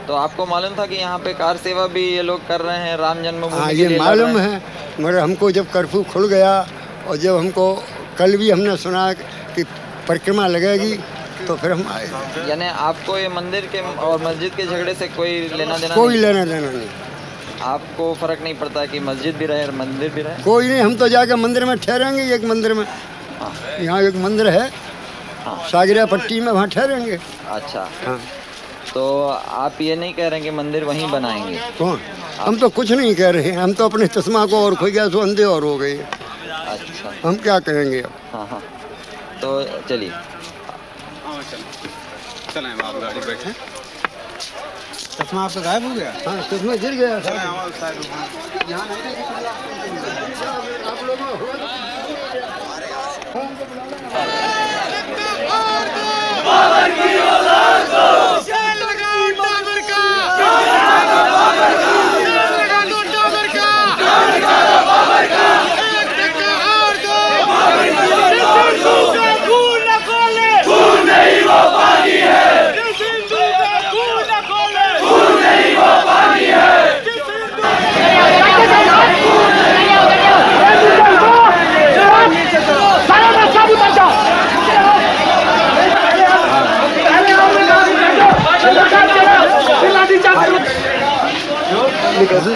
तो आपको मालूम था कि यहाँ पे कार सेवा भी ये लोग कर रहे हैं राम जन्मभूमि? हाँ, ये मालूम है, मगर हमको जब कर्फ्यू खुल गया और जब हमको कल भी हमने सुना कि परिक्रमा लगेगी तो फिर हम आए। यानी आपको ये मंदिर के और मस्जिद के झगड़े से कोई लेना देना? कोई लेना देना नहीं। आपको फर्क नहीं पड़ता कि मस्जिद भी रहे और मंदिर भी रहे? कोई नहीं, हम तो जाके मंदिर में ठहरेंगे। एक मंदिर में, यहाँ एक मंदिर है सागरिया पट्टी में, वहाँ ठहरेंगे। अच्छा। हाँ। तो आप ये नहीं कह रहे कि मंदिर वहीं बनाएंगे? कौन? हम तो कुछ नहीं कह रहे हैं, हम तो अपने चश्मा को और खोई गया तो अंधे और हो गए। अच्छा, हम क्या कहेंगे अब? हाँ हाँ, तो चलिए चलें आप गाड़ी बैठे। चश्मा आपका गायब हो गया? हाँ, चश्मा गिर गया। बाबर की औलाद को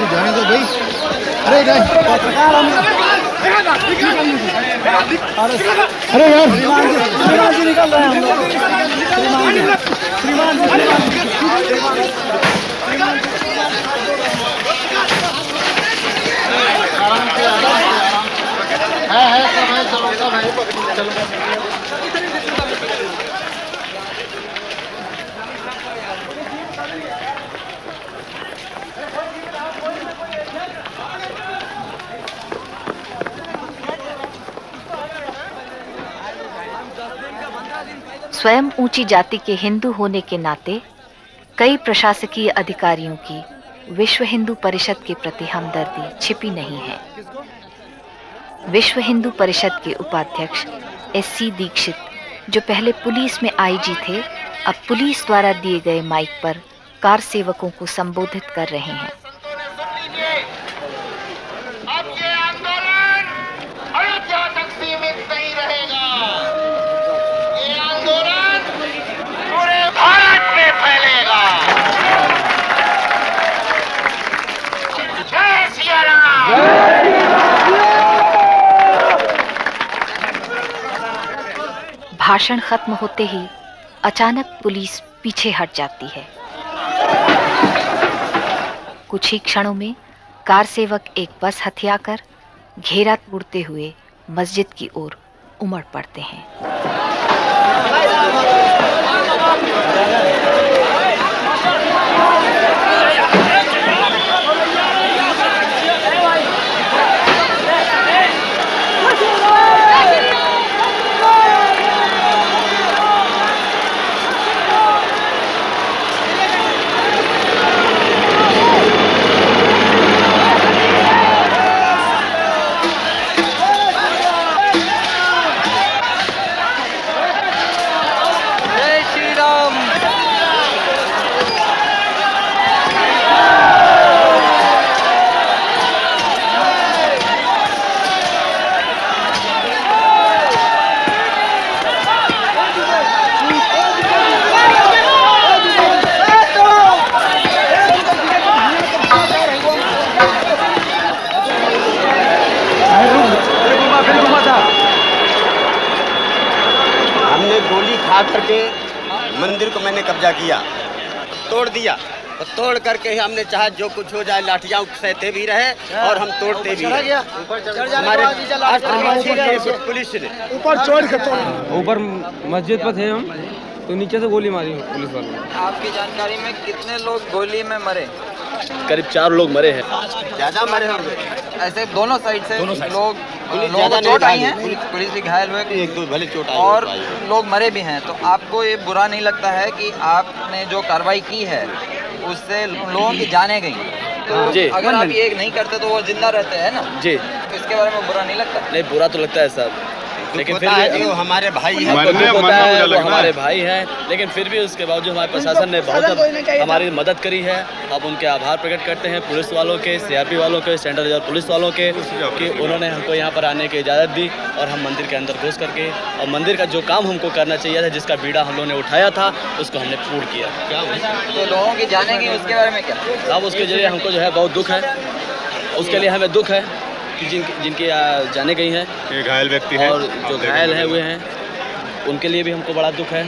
जाने दो भाई। अरे पत्रकार हम, अरे यार श्रीमान जी निकल रहे हैं हम लोग। श्रीमान स्वयं ऊंची जाति के हिंदू होने के नाते कई प्रशासकीय अधिकारियों की विश्व हिंदू परिषद के प्रति हमदर्दी छिपी नहीं है। विश्व हिंदू परिषद के उपाध्यक्ष SC दीक्षित, जो पहले पुलिस में IG थे, अब पुलिस द्वारा दिए गए माइक पर कार सेवकों को संबोधित कर रहे हैं। अब ये आंदोलन अयोध्या तक सीमित नहीं रहेगा, ये आंदोलन पूरे भारत में फैलेगा। भाषण खत्म होते ही अचानक पुलिस पीछे हट जाती है। कुछ ही क्षणों में कार सेवक एक बस हथियाकर घेरा तोड़ते हुए मस्जिद की ओर उमड़ पड़ते हैं। करके मंदिर को मैंने कब्जा किया, तोड़ दिया, और तोड़ करके हमने चाहे जो कुछ हो जाए, लाठियाँ सहते भी रहे और हम तोड़ते भी रहे। हमारे पुलिस ने ऊपर चोर के ऊपर मस्जिद पर थे हम, तो नीचे से गोली मारी पुलिस वालों ने। आपकी जानकारी में कितने लोग गोली में मरे? करीब 4 लोग मरे हैं। ज्यादा मरे होंगे। ऐसे दोनों साइड से लोग ज्यादा चोट आई है, पुलिस भी घायल हुए, एक दो भले चोट आई और लोग मरे भी हैं। तो आपको ये बुरा नहीं लगता है कि आपने जो कार्रवाई की है उससे लोगों की जानें गई? तो जी। अगर आप ये नहीं करते तो वो जिंदा रहते हैं ना जी, तो इसके बारे में बुरा नहीं लगता? नहीं, बुरा तो लगता है साहब, लेकिन फिर भी वो हमारे भाई हैं, वो हमारे भाई हैं, लेकिन फिर भी उसके बावजूद हमारे प्रशासन ने बहुत हमारी मदद करी है। अब उनके आभार प्रकट करते हैं पुलिस वालों के, सीआरपी वालों के, सेंट्रल रिजर्व पुलिस वालों के, कि उन्होंने हमको यहाँ पर आने की इजाज़त दी और हम मंदिर के अंदर घुस करके और मंदिर का जो काम हमको करना चाहिए था, जिसका बीड़ा हम लोगों ने उठाया था, उसको हमने पूर्ण किया। तो लोगों की जाने की उसके बारे में क्या? अब उसके जरिए हमको जो है बहुत दुख है, उसके लिए हमें दुख है कि जिनकी जाने गई हैं, ये घायल व्यक्ति हैं और जो घायल हैं हुए हैं, उनके लिए भी हमको बड़ा दुख है।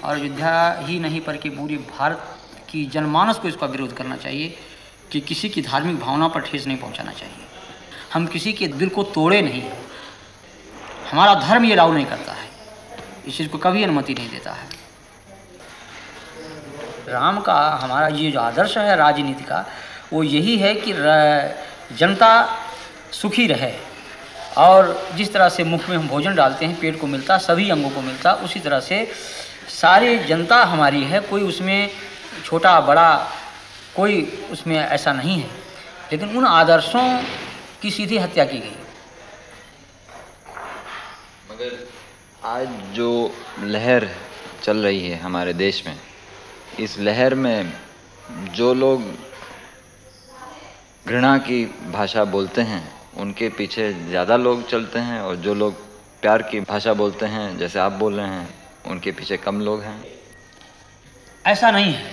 और अयोध्या ही नहीं बल्कि पूरी भारत की जनमानस को इसका विरोध करना चाहिए कि किसी की धार्मिक भावना पर ठेस नहीं पहुंचाना चाहिए। हम किसी के दिल को तोड़े नहीं, हमारा धर्म ये राव नहीं करता है, इस चीज़ को कभी अनुमति नहीं देता है। राम का हमारा ये जो आदर्श है राजनीति का, वो यही है कि जनता सुखी रहे, और जिस तरह से मुख में हम भोजन डालते हैं पेट को मिलता, सभी अंगों को मिलता, उसी तरह से सारी जनता हमारी है, कोई उसमें छोटा बड़ा कोई उसमें ऐसा नहीं है। लेकिन उन आदर्शों की सीधी हत्या की गई। मगर आज जो लहर चल रही है हमारे देश में, इस लहर में जो लोग घृणा की भाषा बोलते हैं उनके पीछे ज़्यादा लोग चलते हैं, और जो लोग प्यार की भाषा बोलते हैं जैसे आप बोल रहे हैं उनके पीछे कम लोग हैं। ऐसा नहीं है।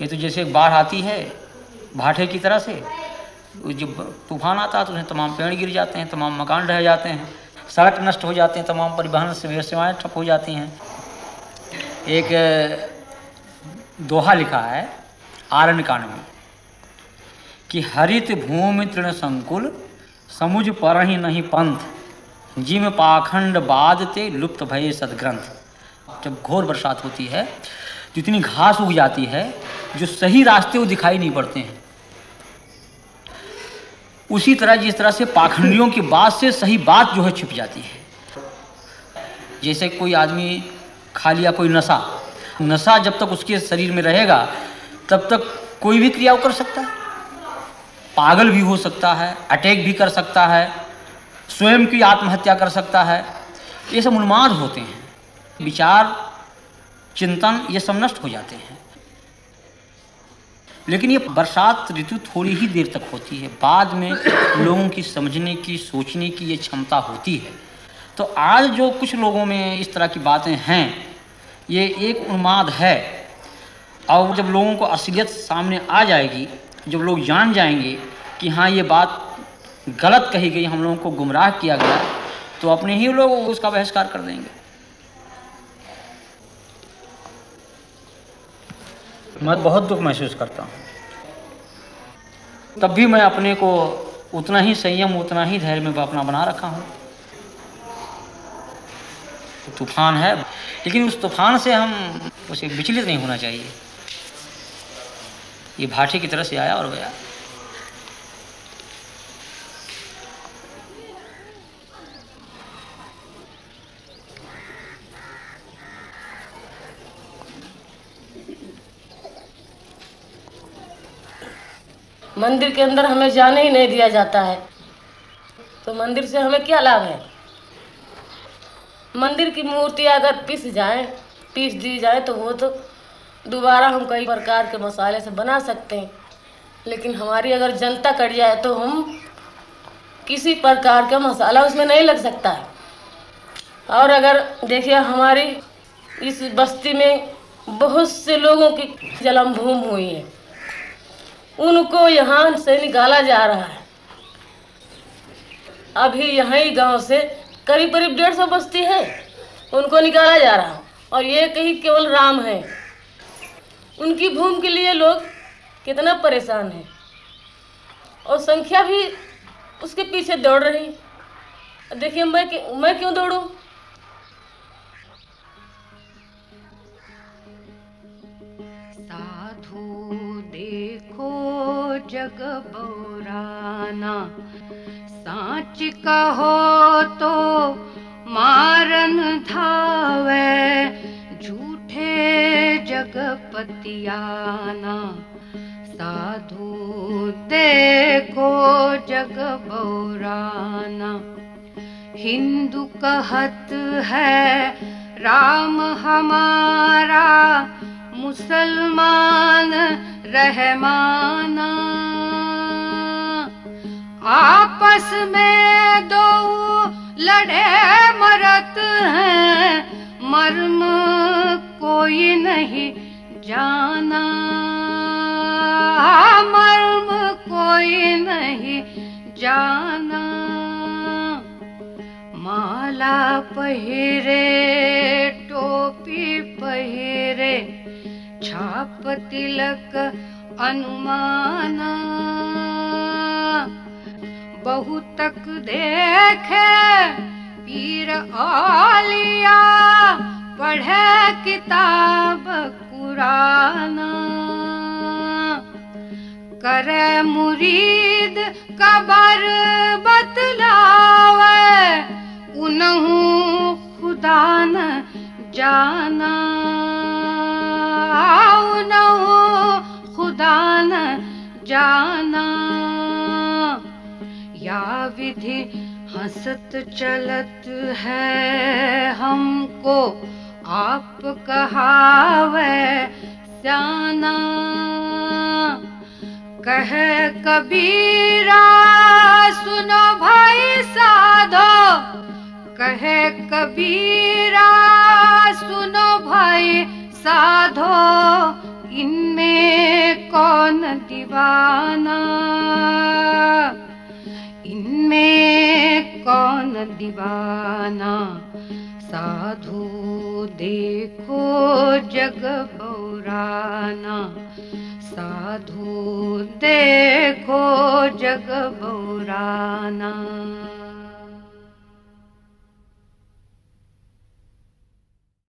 ये तो जैसे बाढ़ आती है भाटे की तरह से, जब तूफान आता है तो उसमें तमाम पेड़ गिर जाते हैं, तमाम मकान ढह जाते हैं, सड़क नष्ट हो जाते हैं, तमाम परिवहन सेवाएं ठप हो जाती हैं। एक दोहा लिखा है आरण्य कांड में कि हरित भूमि तृण संकुल समुझ पर ही नहीं पंथ जिम पाखंड बादते लुप्त भये सदग्रंथ। जब घोर बरसात होती है तो इतनी घास उग जाती है जो सही रास्ते वो दिखाई नहीं पड़ते हैं। उसी तरह जिस तरह से पाखंडियों की बात से सही बात जो है छिप जाती है। जैसे कोई आदमी खा लिया कोई नशा जब तक उसके शरीर में रहेगा तब तक कोई भी क्रिया कर सकता है, पागल भी हो सकता है, अटैक भी कर सकता है, स्वयं की आत्महत्या कर सकता है। ये सब उन्माद होते हैं, विचार चिंतन ये सब नष्ट हो जाते हैं। लेकिन ये बरसात ऋतु थोड़ी ही देर तक होती है, बाद में लोगों की समझने की सोचने की ये क्षमता होती है। तो आज जो कुछ लोगों में इस तरह की बातें हैं ये एक उन्माद है। और जब लोगों को असलियत सामने आ जाएगी, जब लोग जान जाएंगे कि हाँ ये बात गलत कही गई, हम लोगों को गुमराह किया गया, तो अपने ही लोग उसका बहिष्कार कर देंगे। मैं बहुत दुख महसूस करता हूँ, तब भी मैं अपने को उतना ही संयम उतना ही धैर्य में अपना बना रखा हूँ। तूफान है, लेकिन उस तूफान से हम उसे विचलित नहीं होना चाहिए। ये भाटे की तरह से आया और गया। मंदिर के अंदर हमें जाने ही नहीं दिया जाता है, तो मंदिर से हमें क्या लाभ है? मंदिर की मूर्ति अगर पीस दी जाए तो वो तो दोबारा हम कई प्रकार के मसाले से बना सकते हैं, लेकिन हमारी अगर जनता कट जाए तो हम किसी प्रकार का मसाला उसमें नहीं लग सकता है। और अगर देखिए हमारी इस बस्ती में बहुत से लोगों की जन्म भूमि हुई है, उनको यहाँ से निकाला जा रहा है। अभी यहाँ ही गांव से करीब 150 बस्ती है, उनको निकाला जा रहा है। और ये कहीं केवल राम है, उनकी भूमि के लिए लोग कितना परेशान हैं और संख्या भी उसके पीछे दौड़ रही। देखिए मैं क्यों दौड़ूं? साधु देखो जग बौराना, साच कहो तो मारन धावे, झूठे जगपतियाना। साधु देखो जग बौराना, हिंदू कहत है राम हमारा, मुसलमान रहमाना। आपस में दो लड़े मरत हैं, मर्म कोई नहीं जाना, मर्म कोई नहीं जाना। माला पहिरे टोपी पहिरे, छाप तिलक अनुमाना। बहुतक देखे पीर औलिया, पढ़े किताब कुराना। करे मुरीद कबर बतलावे, उनहु खुदा न जाना, उनहु खुदा न जाना। या विधि हंसत चलत है हमको, आप कहावे स्याना। कहे कबीरा सुनो भाई साधो, कहे कबीरा सुनो भाई साधो, इनमें कौन दीवाना, इनमें कौन दीवाना, साधु देखो जग बौराना, साधु देखो जग बौराना।